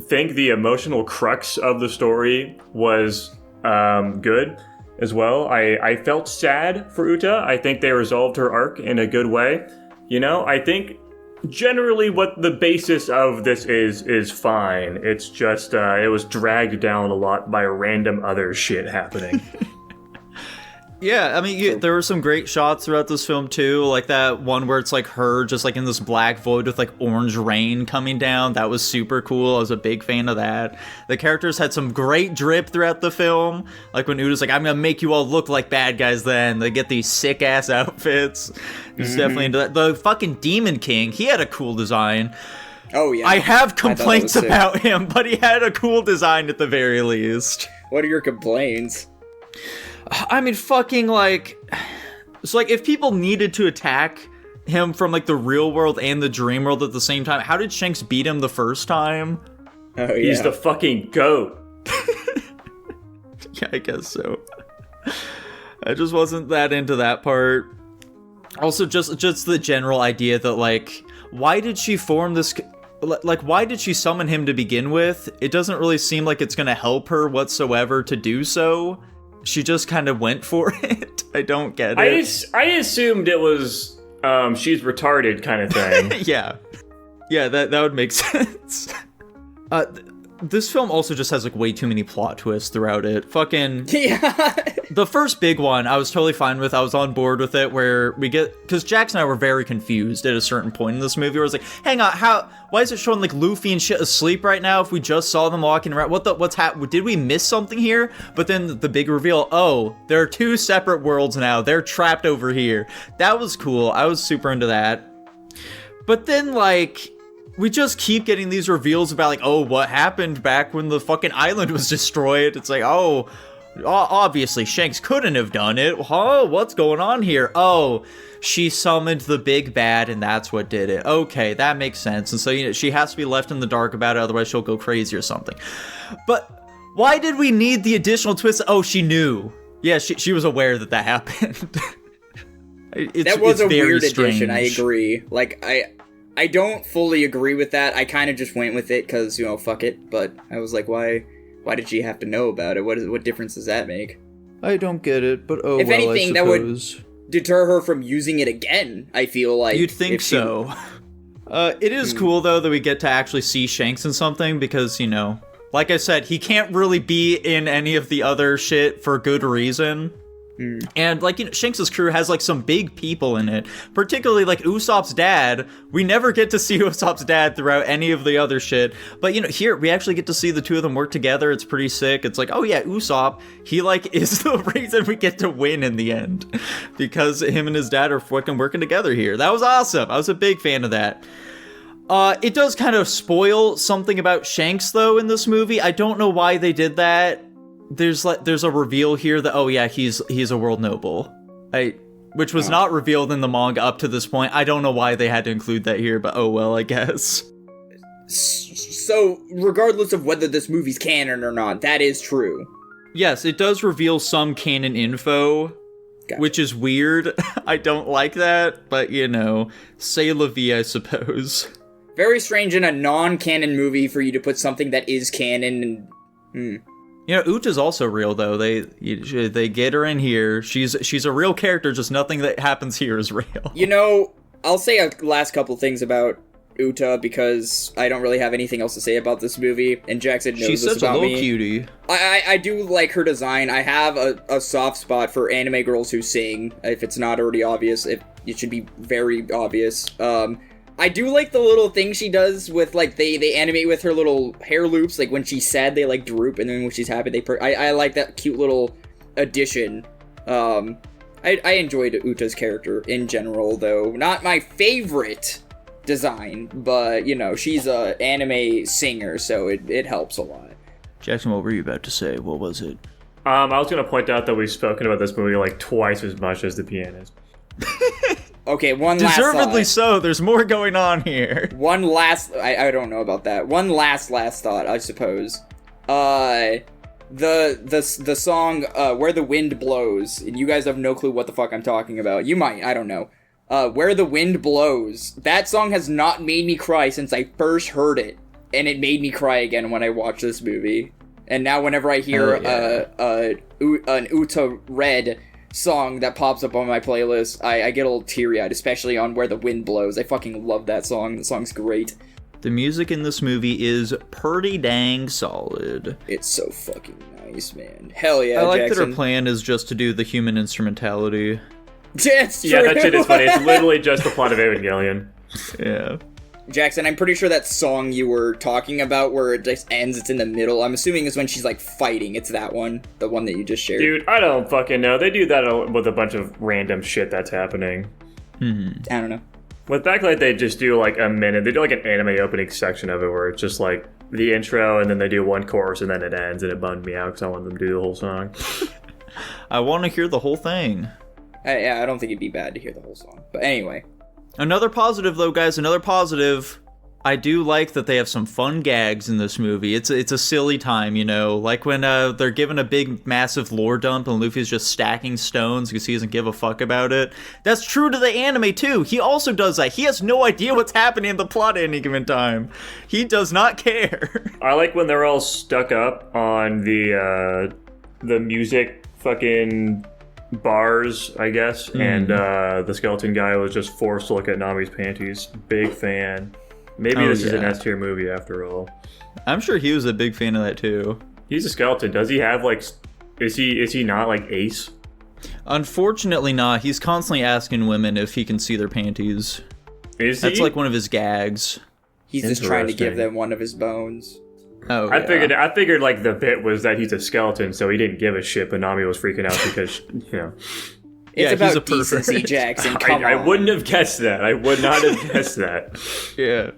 think the emotional crux of the story was good as well. I felt sad for Uta. I think they resolved her arc in a good way. You know, I think generally what the basis of this is fine. It's just it was dragged down a lot by random other shit happening. Yeah, I mean, there were some great shots throughout this film, too. Like that one where it's like her just like in this black void with like orange rain coming down. That was super cool. I was a big fan of that. The characters had some great drip throughout the film. Like when Uda's like, I'm going to make you all look like bad guys then. They get these sick-ass outfits. He's definitely into that. The fucking Demon King, he had a cool design. Oh, yeah. I have complaints about him, but he had a cool design at the very least. What are your complaints? I mean, fucking, like... So, like, if people needed to attack him from, like, the real world and the dream world at the same time, how did Shanks beat him the first time? Oh, yeah. He's the fucking goat. Yeah, I guess so. I just wasn't that into that part. Also, just the general idea that, like, why did she form this... Like, why did she summon him to begin with? It doesn't really seem like it's gonna help her whatsoever to do so. She just kind of went for it. I don't get it. I assumed it was she's retarded kind of thing. Yeah, that would make sense. This film also just has like way too many plot twists throughout it. Fucking Yeah. The first big one I was totally fine with. I was on board with it, where we get, because Jax and I were very confused at a certain point in this movie where I was like, hang on, why is it showing like Luffy and shit asleep right now if we just saw them walking around? What's happening? Did we miss something here? But then the big reveal, oh, there are two separate worlds now. They're trapped over here. That was cool. I was super into that. But then like, we just keep getting these reveals about like, oh, what happened back when the fucking island was destroyed? It's like, oh, obviously Shanks couldn't have done it. Huh? What's going on here? Oh, she summoned the big bad and that's what did it. Okay, that makes sense. And so, you know, she has to be left in the dark about it, otherwise she'll go crazy or something. But why did we need the additional twist? Oh, she knew. Yeah, she was aware that happened. That was a weird strange addition, I agree. Like, I don't fully agree with that. I kind of just went with it because, you know, fuck it. But I was like, why did she have to know about it? What difference does that make? I don't get it, but oh, if well, anything, I that suppose. would deter her from using it again, I feel like. You'd think so. It is cool, though, that we get to actually see Shanks in something because, you know, like I said, he can't really be in any of the other shit for good reason. And, like, you know, Shanks' crew has, like, some big people in it. Particularly, like, Usopp's dad. We never get to see Usopp's dad throughout any of the other shit. But, you know, here, we actually get to see the two of them work together. It's pretty sick. It's like, oh, yeah, Usopp, he, like, is the reason we get to win in the end. Because him and his dad are fucking working together here. That was awesome. I was a big fan of that. It does kind of spoil something about Shanks, though, in this movie. I don't know why they did that. There's a reveal here that, oh yeah, he's a world noble, which was not revealed in the manga up to this point. I don't know why they had to include that here, but oh well, I guess. So, regardless of whether this movie's canon or not, that is true. Yes, it does reveal some canon info, gotcha. Which is weird. I don't like that, but you know, c'est la vie, I suppose. Very strange in a non-canon movie for you to put something that is canon and... You know, Uta's also real, though. They get her in here. She's a real character, just nothing that happens here is real. You know, I'll say a last couple things about Uta, because I don't really have anything else to say about this movie, and Jackson knows She's this such a about little me. cutie. I do like her design. I have a soft spot for anime girls who sing, if it's not already obvious. It should be very obvious. I do like the little thing she does with, like, they animate with her little hair loops. Like, when she's sad, they, like, droop, and then when she's happy, I like that cute little addition. I enjoyed Uta's character in general, though. Not my favorite design, but, you know, she's a anime singer, so it helps a lot. Jackson, what were you about to say? What was it? I was going to point out that we've spoken about this movie, like, twice as much as The Pianist. Okay, one last Deservedly thought. so, there's more going on here. One last... I don't know about that. One last thought, I suppose. The song, Where the Wind Blows, and you guys have no clue what the fuck I'm talking about. You might, I don't know. Where the Wind Blows. That song has not made me cry since I first heard it. and it made me cry again when I watched this movie. And now whenever I hear an Uta Red song that pops up on my playlist, I get a little teary-eyed, especially on Where the Wind Blows. I fucking love that song. The song's great. The music in this movie is pretty dang solid. It's so fucking nice, man. Hell yeah, I like Jackson. that her plan is just to do the human instrumentality. It's true. Yeah, that shit is funny. It's literally just the plot of Evangelion. Yeah. Jackson, I'm pretty sure that song you were talking about where it just ends, it's in the middle, I'm assuming is when she's, like, fighting. It's that one. The one that you just shared. Dude, I don't fucking know. They do that with a bunch of random shit that's happening. I don't know. With Backlight, they just do, like, a minute. They do, like, an anime opening section of it where it's just, like, the intro, and then they do one chorus, and then it ends, and it bummed me out because I wanted them to do the whole song. I want to hear the whole thing. I don't think it'd be bad to hear the whole song. But anyway. Another positive, though, guys. Another positive. I do like that they have some fun gags in this movie. It's a silly time, you know? Like when they're given a big, massive lore dump and Luffy's just stacking stones because he doesn't give a fuck about it. That's true to the anime, too. He also does that. He has no idea what's happening in the plot at any given time. He does not care. I like when they're all stuck up on the music fucking bars, I guess, and the skeleton guy was just forced to look at Nami's panties. Big fan. Maybe this is an S tier movie after all. I'm sure he was a big fan of that too. He's a skeleton. Does he have like? Is he not like Ace? Unfortunately, not. He's constantly asking women if he can see their panties. Is he? That's like one of his gags. He's just trying to give Interesting. them one of his bones. Oh, I figured like the bit was that he's a skeleton, so he didn't give a shit, but Nami was freaking out because It's Yeah, about he's a pervert. decency, Jackson. Come I on. wouldn't have guessed that. I would not have guessed that. Yeah.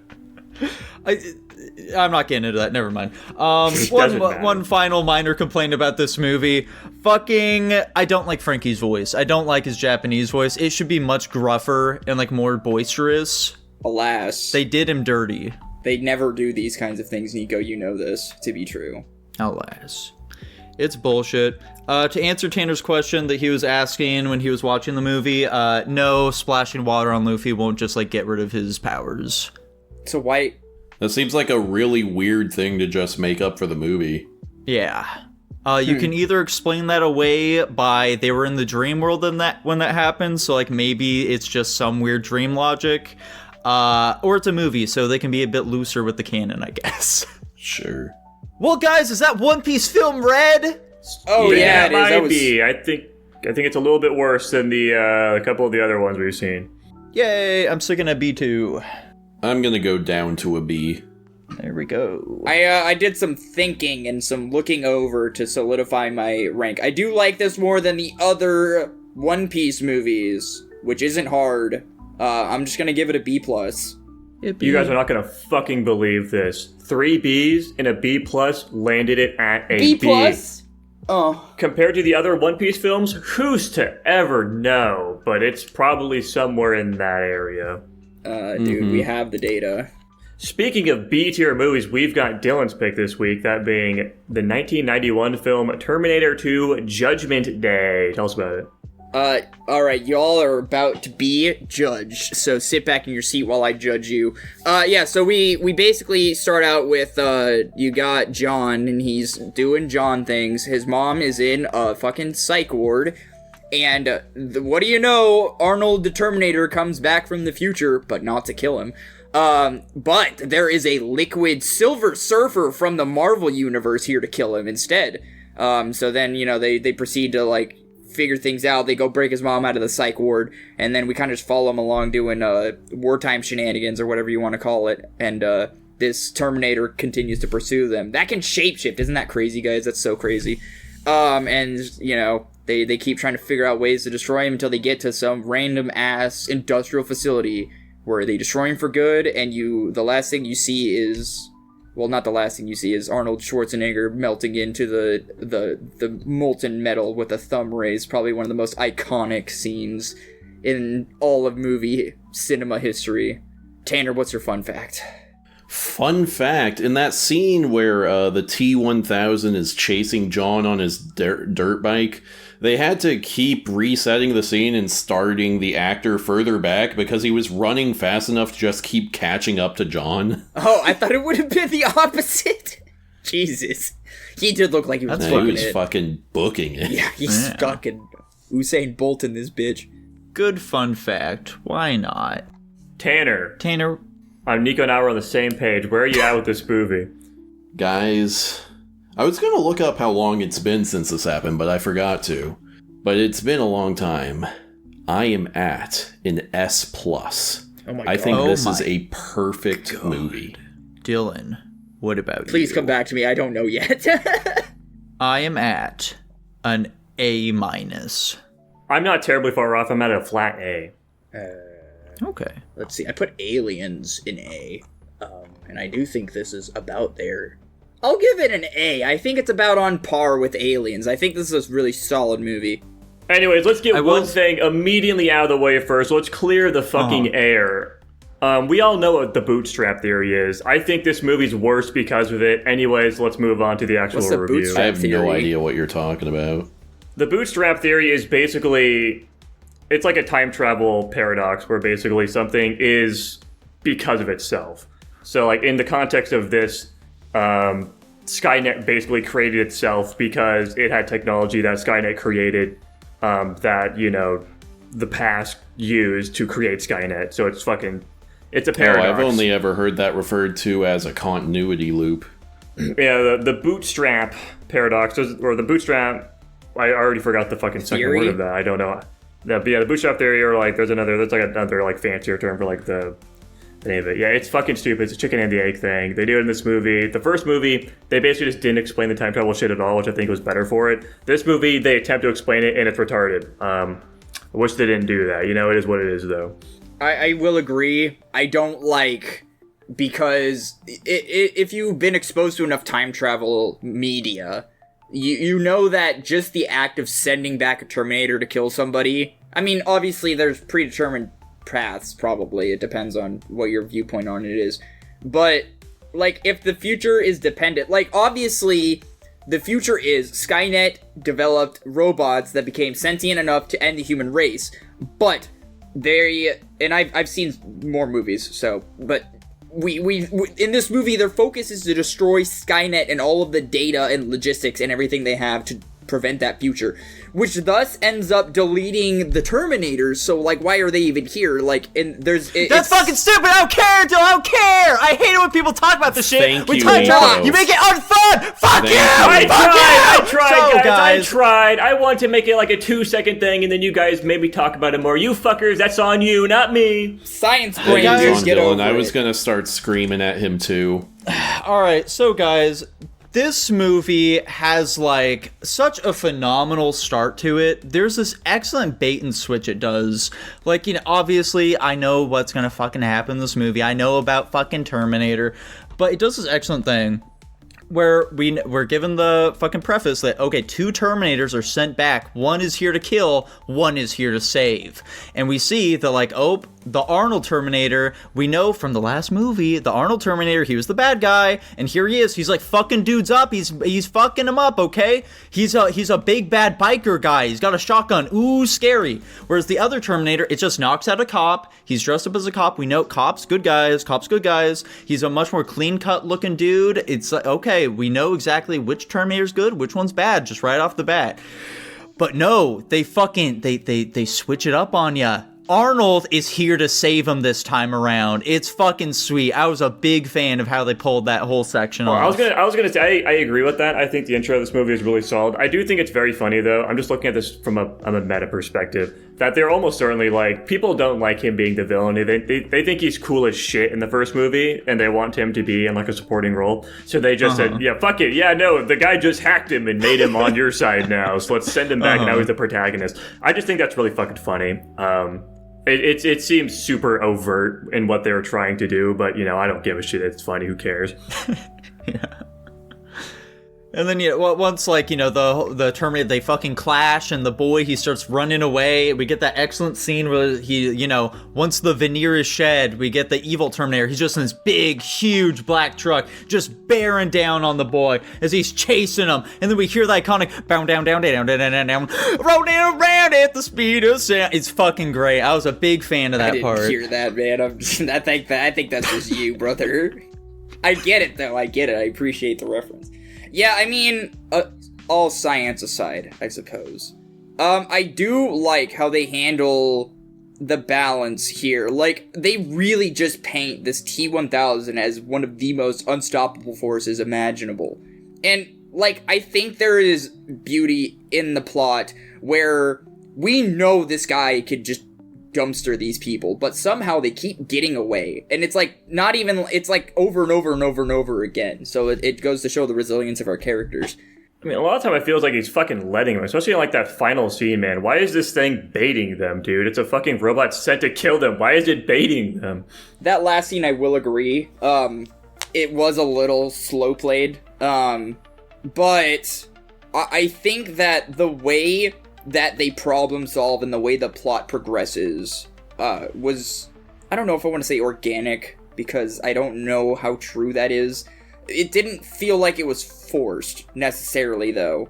I'm not getting into that. Never mind. doesn't matter. One final minor complaint about this movie. I don't like Frankie's voice. I don't like his Japanese voice. It should be much gruffer and like more boisterous. Alas, They did him dirty. they never do these kinds of things, Nico. You know this to be true. Alas. It's bullshit. To answer Tanner's question that he was asking when he was watching the movie, no, splashing water on Luffy won't just like get rid of his powers. So why? That seems like a really weird thing to just make up for the movie. Yeah. You can either explain that away by they were in the dream world when that happened, so like maybe it's just some weird dream logic, or it's a movie, so they can be a bit looser with the canon, I guess. Sure. Well, guys, is that One Piece film red? Oh yeah, it it is. That might was- be. I think it's a little bit worse than the a couple of the other ones we've seen. Yay! I'm sticking at B2. I'm gonna go down to a B. There we go. I did some thinking and some looking over to solidify my rank. I do like this more than the other One Piece movies, which isn't hard. I'm just gonna give it a B+. You guys are not gonna fucking believe this. 3 B's and a B+ landed it at a B. Oh. Compared to the other One Piece films, who's to ever know? But it's probably somewhere in that area. Dude, we have the data. Speaking of B-tier movies, we've got Dylan's pick this week, that being the 1991 film Terminator 2 Judgment Day. Tell us about it. Alright, y'all are about to be judged, so sit back in your seat while I judge you. Yeah, so we basically start out with, you got John, and he's doing John things. His mom is in a fucking psych ward, and what do you know, Arnold the Terminator comes back from the future, but not to kill him. But there is a liquid Silver Surfer from the Marvel Universe here to kill him instead. So then, they proceed to, like, figure things out. They go break his mom out of the psych ward, and then we kind of just follow him along doing wartime shenanigans or whatever you want to call it, and this Terminator continues to pursue them. That can shapeshift. Isn't that crazy, guys? That's so crazy. And they keep trying to figure out ways to destroy him until they get to some random ass industrial facility where they destroy him for good, and the last thing you see is, well, not the last thing you see, is Arnold Schwarzenegger melting into the molten metal with a thumb raised. Probably one of the most iconic scenes in all of movie cinema history. Tanner, what's your fun fact? Fun fact, in that scene where the T-1000 is chasing John on his dirt bike, they had to keep resetting the scene and starting the actor further back because he was running fast enough to just keep catching up to John. Oh, I thought it would have been the opposite. Jesus. He did look like he was He was fucking booking it. Yeah, he's fucking Usain Bolt in this bitch. Good fun fact. Why not? Tanner. Nico and I were on the same page. Where are you at with this movie? Guys, I was going to look up how long it's been since this happened, but I forgot to. But it's been a long time. I am at an S+. Oh my God. I think this is a perfect movie. Dylan, what about you? Please come back to me. I don't know yet. I am at an A-. I'm not terribly far off. I'm at a flat A. Okay. Let's see. I put Aliens in A. And I do think this is about there. I'll give it an A. I think it's about on par with Aliens. I think this is a really solid movie. Anyways, let's get one thing immediately out of the way first. Let's clear the fucking air. We all know what the bootstrap theory is. I think this movie's worse because of it. Anyways, let's move on to the actual review. I have no idea what you're talking about. The bootstrap theory is basically... It's like a time travel paradox where basically something is because of itself. So, like, in the context of this, Skynet basically created itself because it had technology that Skynet created that, you know, the past used to create Skynet. So it's a paradox. I've only ever heard that referred to as a continuity loop. Yeah, the bootstrap paradox, or the bootstrap, I already forgot the fucking second word of that. I don't know. The bootstrap theory, or like there's another like fancier term for like the name of it. Yeah, it's fucking stupid. It's a chicken and the egg thing. They do it in this movie. The first movie, they basically just didn't explain the time travel shit at all, which I think was better for it. This movie, they attempt to explain it, and it's retarded. I wish they didn't do that. You know, it is what it is, though. I will agree. I don't like... Because if you've been exposed to enough time travel media... You know that just the act of sending back a Terminator to kill somebody... I mean, obviously, there's predetermined paths, probably. It depends on what your viewpoint on it is. But, like, if the future is dependent... Like, obviously, the future is Skynet developed robots that became sentient enough to end the human race. But, and I've seen more movies, so... But... We in this movie, their focus is to destroy Skynet and all of the data and logistics and everything they have to prevent that future, which thus ends up deleting the Terminators. So, like, why are they even here? Like, and that's fucking stupid. I don't care, Dylan. I don't care. I hate it when people talk about this shit. Thank you, time travel. Nico. You make it unfun. Fuck you. I tried, guys. I tried. I wanted to make it like a 2-second thing, and then you guys made me talk about it more. You fuckers, that's on you, not me. Science brain, Guys, get over I was it. gonna start screaming at him too. All right, so guys, this movie has like such a phenomenal start to it. There's this excellent bait and switch it does. Like, you know, obviously I know what's gonna fucking happen in this movie. I know about fucking Terminator, but it does this excellent thing where we're given the fucking preface that, okay, 2 Terminators are sent back. One is here to kill, one is here to save. And we see that, like, oh, the Arnold Terminator, we know from the last movie, the Arnold Terminator, he was the bad guy, and here he is. He's like fucking dudes up. He's fucking them up, okay? He's a big bad biker guy. He's got a shotgun. Ooh, scary. Whereas the other Terminator, it just knocks out a cop. He's dressed up as a cop. We know cops, good guys. Cops, good guys. He's a much more clean-cut looking dude. It's like, okay, we know exactly which Terminator's good, which one's bad, just right off the bat. But no, they fucking, they switch it up on ya. Arnold is here to save him this time around. It's fucking sweet. I was a big fan of how they pulled that whole section off. I was gonna say I agree with that. I think the intro of this movie is really solid. I do think it's very funny though. I'm just looking at this from a meta perspective. That they're almost certainly like, people don't like him being the villain. They think he's cool as shit in the first movie, and they want him to be in like a supporting role. So they just said, yeah, fuck it. Yeah, no, the guy just hacked him and made him on your side now. So let's send him back. Now he's the protagonist. I just think that's really fucking funny. It seems super overt in what they were trying to do, but, you know, I don't give a shit. It's funny. Who cares? Yeah. And then, once, the Terminator, they fucking clash, and the boy, he starts running away. We get that excellent scene where he, once the veneer is shed, we get the evil Terminator. He's just in this big, huge black truck, just bearing down on the boy as he's chasing him. And then we hear the iconic, bound down, rolling around at the speed of sound. It's fucking great. I was a big fan of that part. I didn't hear that, man. I think that's just you, brother. I get it, though. I get it. I appreciate the reference. Yeah, I mean, all science aside, I suppose. I do like how they handle the balance here. Like, they really just paint this T-1000 as one of the most unstoppable forces imaginable. And, I think there is beauty in the plot where we know this guy could just dumpster these people, but somehow they keep getting away. And it's it's over and over and over and over again. So it goes to show the resilience of our characters. I mean, a lot of time I feel like he's fucking letting them, especially in that final scene, man. Why is this thing baiting them, dude? It's a fucking robot sent to kill them. Why is it baiting them? That last scene, I will agree. It was a little slow played. But I think that the way that they problem solve and the way the plot progresses was, I don't know if I want to say organic, because I don't know how true that is. It didn't feel like it was forced, necessarily, though.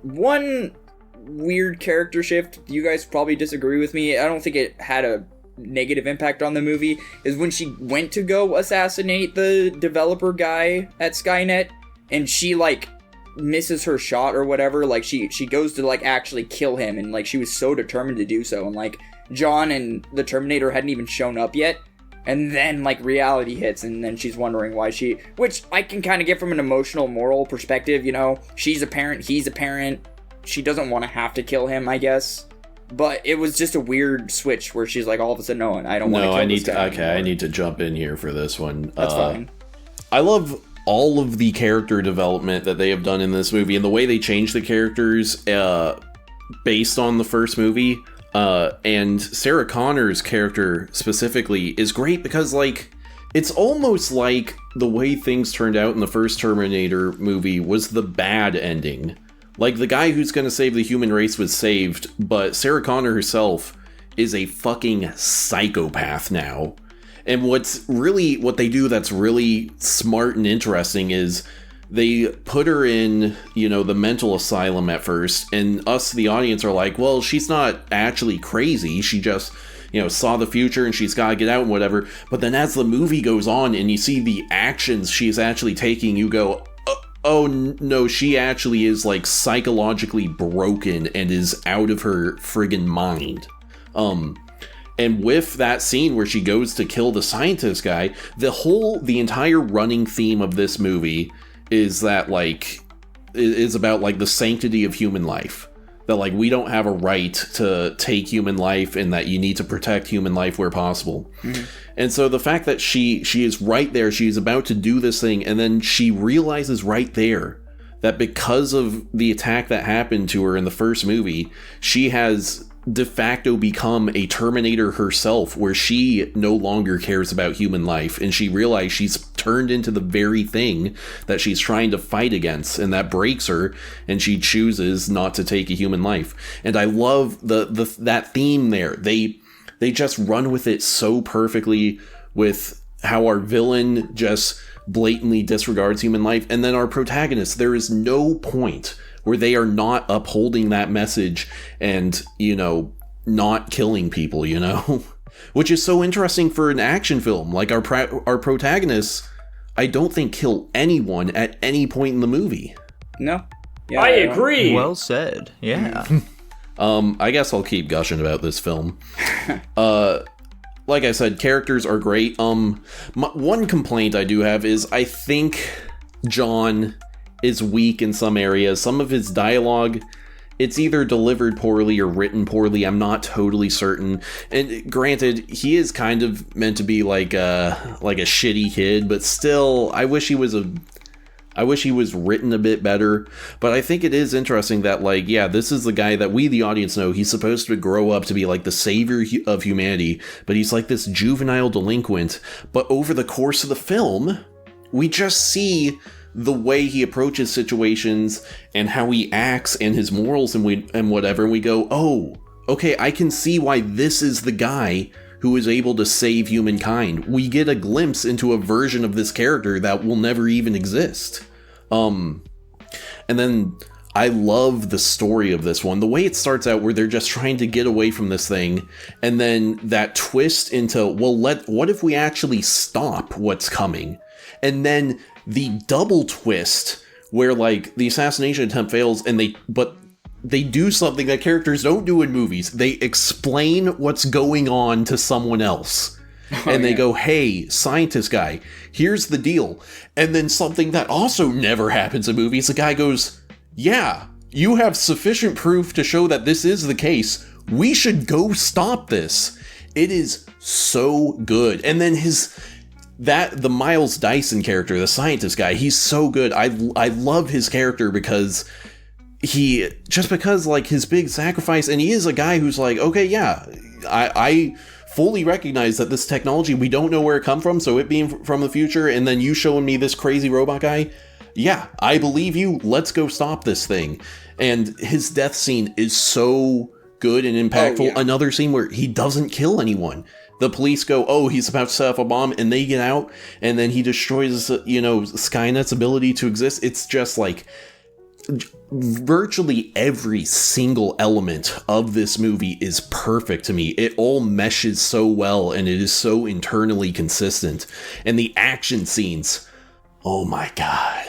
One weird character shift, you guys probably disagree with me, I don't think it had a negative impact on the movie, is when she went to go assassinate the developer guy at Skynet, and she, misses her shot or whatever. She goes to actually kill him, and she was so determined to do so, and John and the Terminator hadn't even shown up yet, and then reality hits, and then she's wondering why which I can kind of get from an emotional, moral perspective. She's a parent, he's a parent, she doesn't want to have to kill him, I guess, but it was just a weird switch where she's all of a sudden, no, I don't want to kill this guy anymore. I need to jump in here for this one. That's fine. I love all of the character development that they have done in this movie, and the way they change the characters based on the first movie. And Sarah Connor's character specifically is great because, it's almost like the way things turned out in the first Terminator movie was the bad ending. The guy who's going to save the human race was saved, but Sarah Connor herself is a fucking psychopath now. And what they do that's really smart and interesting is they put her in, the mental asylum at first, and us, the audience, are like, well, she's not actually crazy. She just, saw the future and she's got to get out and whatever. But then as the movie goes on and you see the actions she's actually taking, you go, oh no, she actually is psychologically broken and is out of her friggin' mind. And with that scene where she goes to kill the scientist guy, the entire running theme of this movie is that, is about, the sanctity of human life. That, we don't have a right to take human life, and that you need to protect human life where possible. Mm-hmm. And so the fact that she is right there, she's about to do this thing, and then she realizes right there that because of the attack that happened to her in the first movie, she has de facto become a Terminator herself, where she no longer cares about human life, and she realized she's turned into the very thing that she's trying to fight against, and that breaks her, and she chooses not to take a human life. And I love that theme there. They just run with it so perfectly, with how our villain just blatantly disregards human life, and then our protagonist, there is no point where they are not upholding that message and, not killing people, which is so interesting for an action film. Our protagonists, I don't think kill anyone at any point in the movie. No. Yeah, I agree. Well said. Yeah. I guess I'll keep gushing about this film. Like I said, characters are great. One complaint I do have is I think John is weak in some areas. Some of his dialogue, it's either delivered poorly or written poorly. I'm not totally certain. And granted, he is kind of meant to be like a shitty kid, but still, I wish he was written a bit better. But I think it is interesting that, this is the guy that we, the audience, know. He's supposed to grow up to be the savior of humanity, but he's this juvenile delinquent. But over the course of the film, we just see the way he approaches situations and how he acts and his morals and whatever, and we go, oh, okay, I can see why this is the guy who is able to save humankind. We get a glimpse into a version of this character that will never even exist. And then I love the story of this one. The way it starts out where they're just trying to get away from this thing, and then that twist into, well, what if we actually stop what's coming? And then the double twist where, like, the assassination attempt fails, but they do something that characters don't do in movies. They explain what's going on to someone else. And they go, hey, scientist guy, here's the deal. And then something that also never happens in movies, the guy goes, yeah, you have sufficient proof to show that this is the case. We should go stop this. It is so good. And then the Miles Dyson character, the scientist guy, he's so good. I love his character because like his big sacrifice, and he is a guy who's like, okay, yeah, I fully recognize that this technology, we don't know where it come from, so it being from the future, and then you showing me this crazy robot guy, yeah, I believe you, let's go stop this thing. And his death scene is so good and impactful. Oh, yeah. Another scene where he doesn't kill anyone. The police go, oh, he's about to set off a bomb, and they get out, and then he destroys, Skynet's ability to exist. It's just like, virtually every single element of this movie is perfect to me. It all meshes so well, and it is so internally consistent. And the action scenes, oh my god,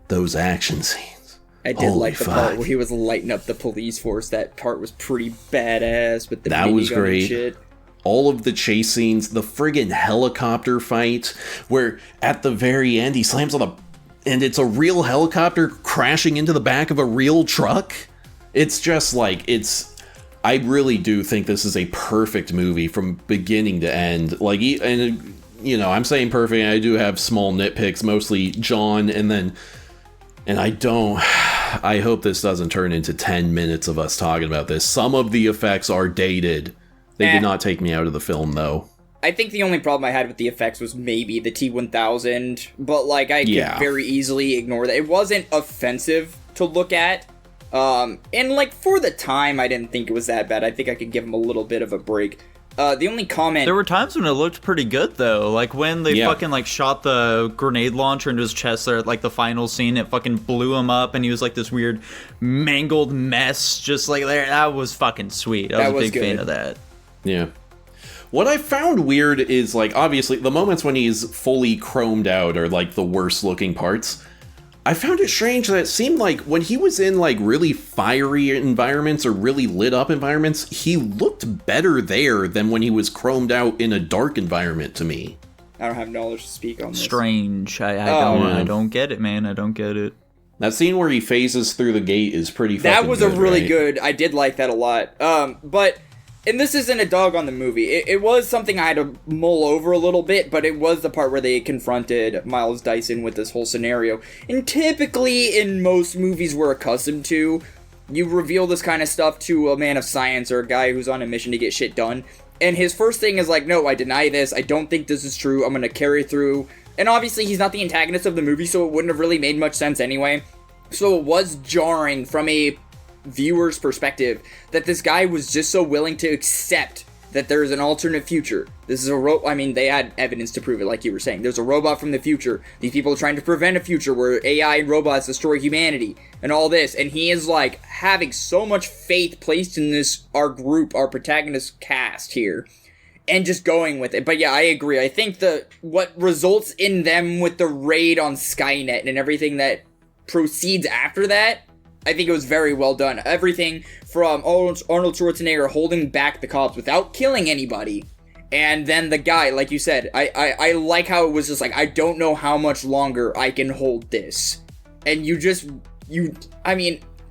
those action scenes. I did like the part where he was lighting up the police force. That part was pretty badass with the that was gun great. And shit. All of the chase scenes, the friggin' helicopter fight, where at the very end he slams on the, and it's a real helicopter crashing into the back of a real truck. It's just like, I really do think this is a perfect movie from beginning to end. Like, and I'm saying perfect, and I do have small nitpicks, mostly John, and I hope this doesn't turn into 10 minutes of us talking about this. Some of the effects are dated. They did not take me out of the film, though. I think the only problem I had with the effects was maybe the T-1000, but, like, I could very easily ignore that. It wasn't offensive to look at, and, like, for the time, I didn't think it was that bad. I think I could give them a little bit of a break. The only comment... There were times when it looked pretty good, though. Like, when they fucking, like, shot the grenade launcher into his chest there at, like, the final scene, it fucking blew him up, and he was, like, this weird mangled mess just, like, there. That was fucking sweet. I was a big fan of that. Yeah. What I found weird is, like, obviously, the moments when he's fully chromed out are, like, the worst-looking parts. I found it strange that it seemed like when he was in, like, really fiery environments or really lit-up environments, he looked better there than when he was chromed out in a dark environment to me. I don't have knowledge to speak on this. Strange. I don't get it, man. I don't get it. That scene where he phases through the gate is pretty fucking good. That was a really good... I did like that a lot. But... And this isn't a dog on the movie. It was something I had to mull over a little bit, but it was the part where they confronted Miles Dyson with this whole scenario. And typically, in most movies we're accustomed to, you reveal this kind of stuff to a man of science or a guy who's on a mission to get shit done. And his first thing is like, no, I deny this. I don't think this is true. I'm going to carry through. And obviously, he's not the antagonist of the movie, so it wouldn't have really made much sense anyway. So it was jarring from a viewer's perspective that this guy was just so willing to accept that there's an alternate future. This is they had evidence to prove it, like you were saying. There's a robot from the future. These people are trying to prevent a future where AI and robots destroy humanity and all this. And he is like having so much faith placed in this, our group, our protagonist cast here, and just going with it. But yeah, I agree. I think what results in them with the raid on Skynet and everything that proceeds after that, I think it was very well done. Everything from Arnold Schwarzenegger holding back the cops without killing anybody. And then the guy, like you said, I like how it was just like, I don't know how much longer I can hold this. And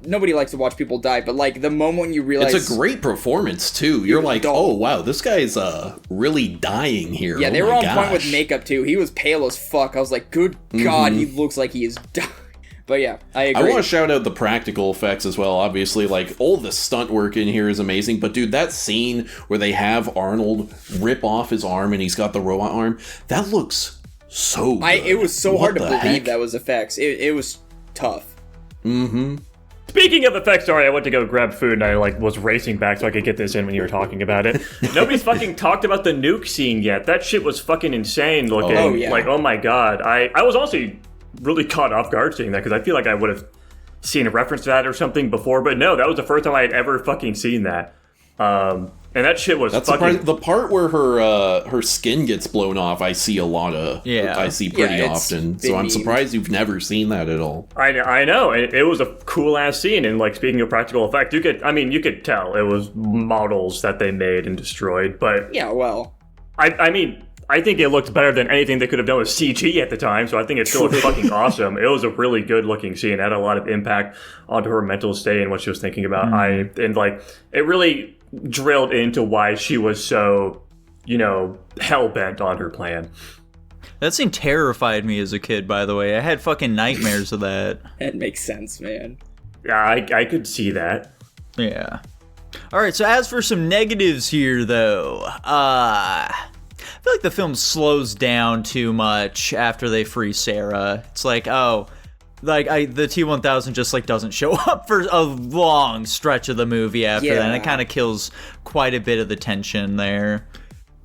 nobody likes to watch people die, but like the moment when you realize... It's a great performance too. You're like, oh wow, this guy's really dying here. Yeah, they were on point with makeup too. He was pale as fuck. I was like, good God, he looks like he is dying. But yeah, I agree. I want to shout out the practical effects as well, obviously. Like, all the stunt work in here is amazing. But dude, that scene where they have Arnold rip off his arm and he's got the robot arm, that looks so good. It was so What hard to the believe heck? that was effects. It was tough. Mm-hmm. Speaking of effects, sorry, I went to go grab food and I was racing back so I could get this in when you were talking about it. Nobody's fucking talked about the nuke scene yet. That shit was fucking insane looking. Oh, yeah. Oh my god. I was honestly really caught off guard seeing that because I feel like I would have seen a reference to that or something before, but no, that was the first time I had ever fucking seen that. And that shit was fucking... The part where her skin gets blown off, I see a lot of. Yeah. I see pretty Yeah, it's often. been So I'm memed. surprised you've never seen that at all. I know. It was a cool ass scene, and speaking of practical effect, you could tell it was models that they made and destroyed. But Yeah, well, I mean, I think it looked better than anything they could have done with CG at the time. So I think it still looked fucking awesome. It was a really good looking scene. It had a lot of impact onto her mental state and what she was thinking about. It really drilled into why she was so, hell bent on her plan. That scene terrified me as a kid, by the way. I had fucking nightmares of that. it makes sense, man. Yeah, I could see that. Yeah. Alright, so as for some negatives here, though, I feel like the film slows down too much after they free Sarah. It's like, the T-1000 just doesn't show up for a long stretch of the movie after that, and it kind of kills quite a bit of the tension there.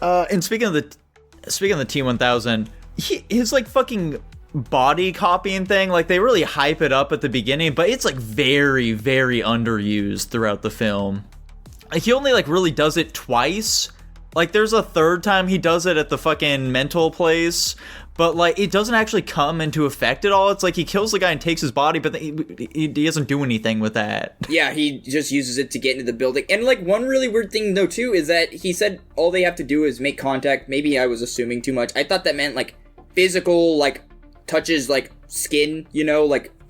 And speaking of the T-1000, his fucking body copying thing, they really hype it up at the beginning, but it's very, very underused throughout the film. He only really does it twice. There's a third time he does it at the fucking mental place, but it doesn't actually come into effect at all. It's he kills the guy and takes his body, but he doesn't do anything with that. Yeah, he just uses it to get into the building. And one really weird thing though too is that he said all they have to do is make contact. Maybe I was assuming too much. I thought that meant physical touches, skin,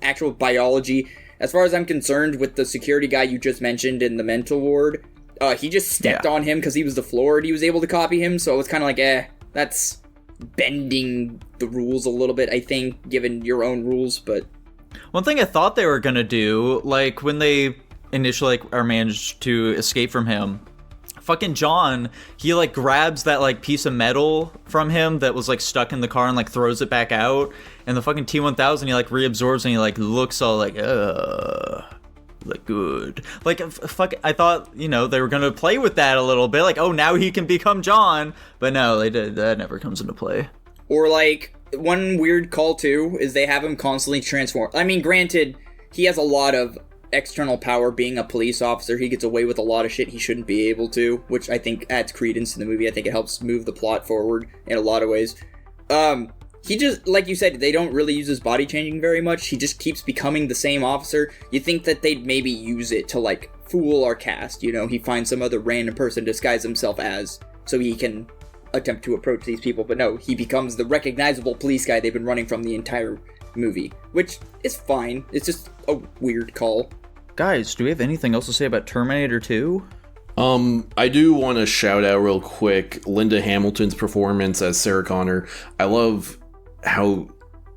actual biology. As far as I'm concerned, with the security guy you just mentioned in the mental ward, he just stepped on him because he was the floor and he was able to copy him. So it was kind of that's bending the rules a little bit, I think, given your own rules. But one thing I thought they were gonna do, when they initially are managed to escape from him, fucking John, he grabs that piece of metal from him that was stuck in the car and throws it back out, and the fucking T-1000 he reabsorbs and he looks all good. Fuck, I thought, they were gonna play with that a little bit, oh, now he can become John, but no, they did. That never comes into play. Or one weird call too is they have him constantly transform. I mean, granted, he has a lot of external power being a police officer. He gets away with a lot of shit he shouldn't be able to, which I think adds credence to the movie. I think it helps move the plot forward in a lot of ways. He just, like you said, they don't really use his body changing very much. He just keeps becoming the same officer. You think that they'd maybe use it to fool our cast, he finds some other random person to disguise himself as so he can attempt to approach these people, but no, he becomes the recognizable police guy they've been running from the entire movie, which is fine. It's just a weird call. Guys, do we have anything else to say about Terminator 2? I do want to shout out real quick Linda Hamilton's performance as Sarah Connor. I love how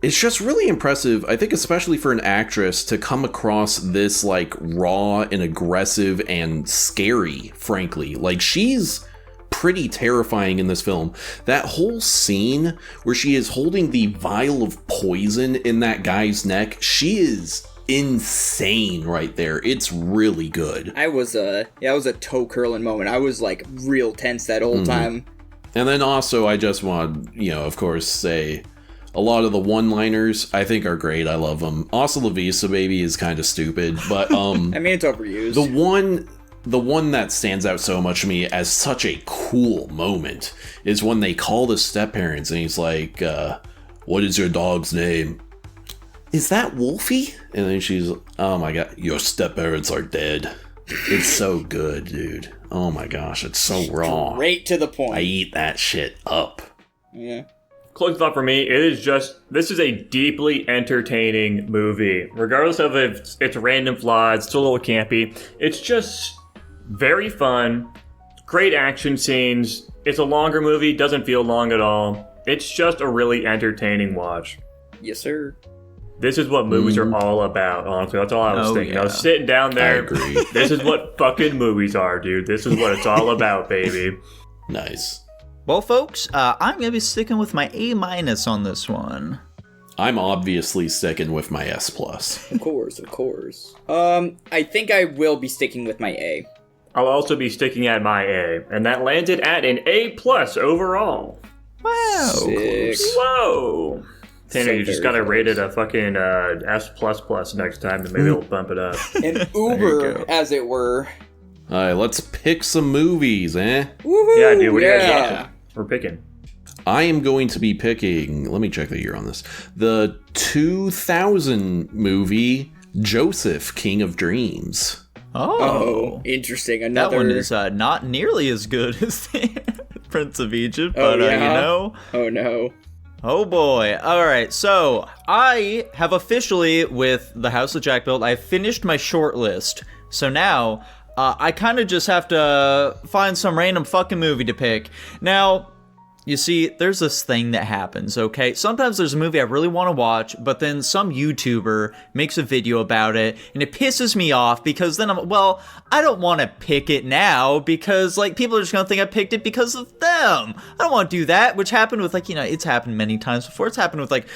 it's just really impressive, I think, especially for an actress to come across this raw and aggressive and scary, frankly. She's pretty terrifying in this film. That whole scene where she is holding the vial of poison in that guy's neck, she is insane right there. It's really good. It was a toe curling moment. I was real tense that whole time. And then also I just want, of course, say a lot of the one-liners I think are great. I love them. Hasta la vista, baby is kind of stupid, but I mean, it's overused. The one that stands out so much to me as such a cool moment is when they call the step-parents and he's like, what is your dog's name? Is that Wolfie? And then she's, oh my god, your step-parents are dead. It's so good, dude. Oh my gosh, it's so raw. Straight to the point. I eat that shit up. Yeah. Closing thought for me, this is a deeply entertaining movie. Regardless of if it's random flaws, it's a little campy. It's just very fun, great action scenes. It's a longer movie, doesn't feel long at all. It's just a really entertaining watch. Yes, sir. This is what movies are all about, honestly. That's all I was thinking. Yeah. I was sitting down there. I agree. This is what fucking movies are, dude. This is what it's all about, baby. Nice. Well, folks, I'm going to be sticking with my A- on this one. I'm obviously sticking with my S+. Of course. I think I will be sticking with my A. I'll also be sticking at my A, and that landed at an A+ overall. Wow. Sick. Whoa! Tanner, So you just very gotta rate it close. a fucking S++ next time, and maybe we'll bump it up. An you Uber, go. as it were. Alright, let's pick some movies, eh? Woohoo! Yeah, dude, what are you guys yeah. watching? We're picking. I am going to be picking, let me check the year on this, the 2000 movie, Joseph, King of Dreams. Oh, interesting. That Another one is not nearly as good as the Prince of Egypt, Oh, but yeah? you know. Oh no. Oh boy. Alright, so I have officially, with The House that Jack Built, I've finished my short list. So now, I kind of just have to find some random fucking movie to pick. Now, you see, there's this thing that happens, okay? Sometimes there's a movie I really want to watch, but then some YouTuber makes a video about it, and it pisses me off because then I don't want to pick it now because, like, people are just going to think I picked it because of them. I don't want to do that, which happened with, like, it's happened many times before. It's happened with, like,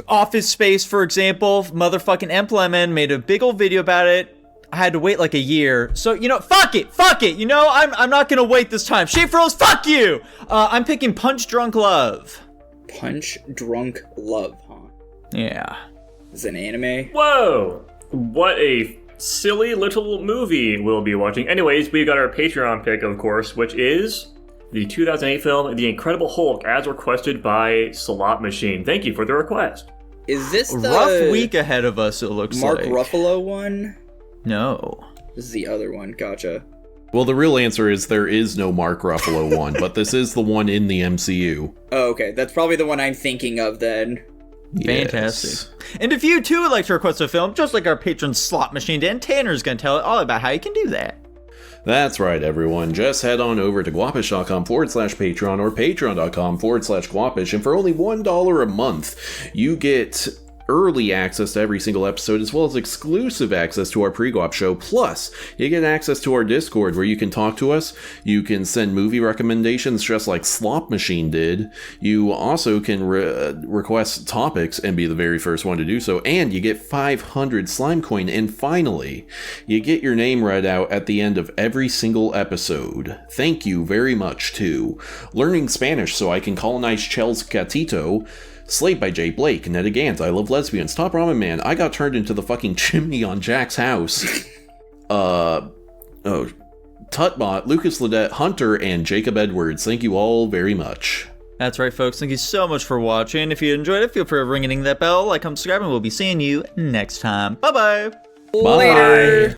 Office Space, for example. Motherfucking Empleman made a big old video about it. I had to wait like a year. So, fuck it. I'm not gonna wait this time. Shape Rose, fuck you! I'm picking Punch Drunk Love. Punch Drunk Love, huh? Yeah. Is it an anime? Whoa! What a silly little movie we'll be watching. Anyways, we got our Patreon pick, of course, which is the 2008 film The Incredible Hulk, as requested by Slot Machine. Thank you for the request. Is this the Rough week ahead of us, it looks Mark like. Ruffalo one? No. This is the other one. Gotcha. Well, the real answer is there is no Mark Ruffalo one, but this is the one in the MCU. Oh, okay. That's probably the one I'm thinking of then. Fantastic. Yes. And if you too would like to request a film, just like our patron Slot Machine did, Tanner's gonna tell it all about how you can do that. That's right, everyone. Just head on over to guapish.com/Patreon or patreon.com/Guapish, and for only $1 a month, you get early access to every single episode, as well as exclusive access to our pre-guap show. Plus, you get access to our Discord where you can talk to us. You can send movie recommendations just like Slop Machine did. You also can request topics and be the very first one to do so. And you get 500 slime coin. And finally, you get your name read out at the end of every single episode. Thank you very much to Learning Spanish So I Can Colonize Chel's Gatito, Slate by Jay Blake, Netta Gans, I Love Lesbians, Top Ramen Man, I Got Turned Into the Fucking Chimney on Jack's House, Tutbot, Lucas Ledette, Hunter, and Jacob Edwards. Thank you all very much. That's right, folks. Thank you so much for watching. If you enjoyed it, feel free to ring that bell, like, comment, subscribe, and we'll be seeing you next time. Bye-bye! Bye. Later.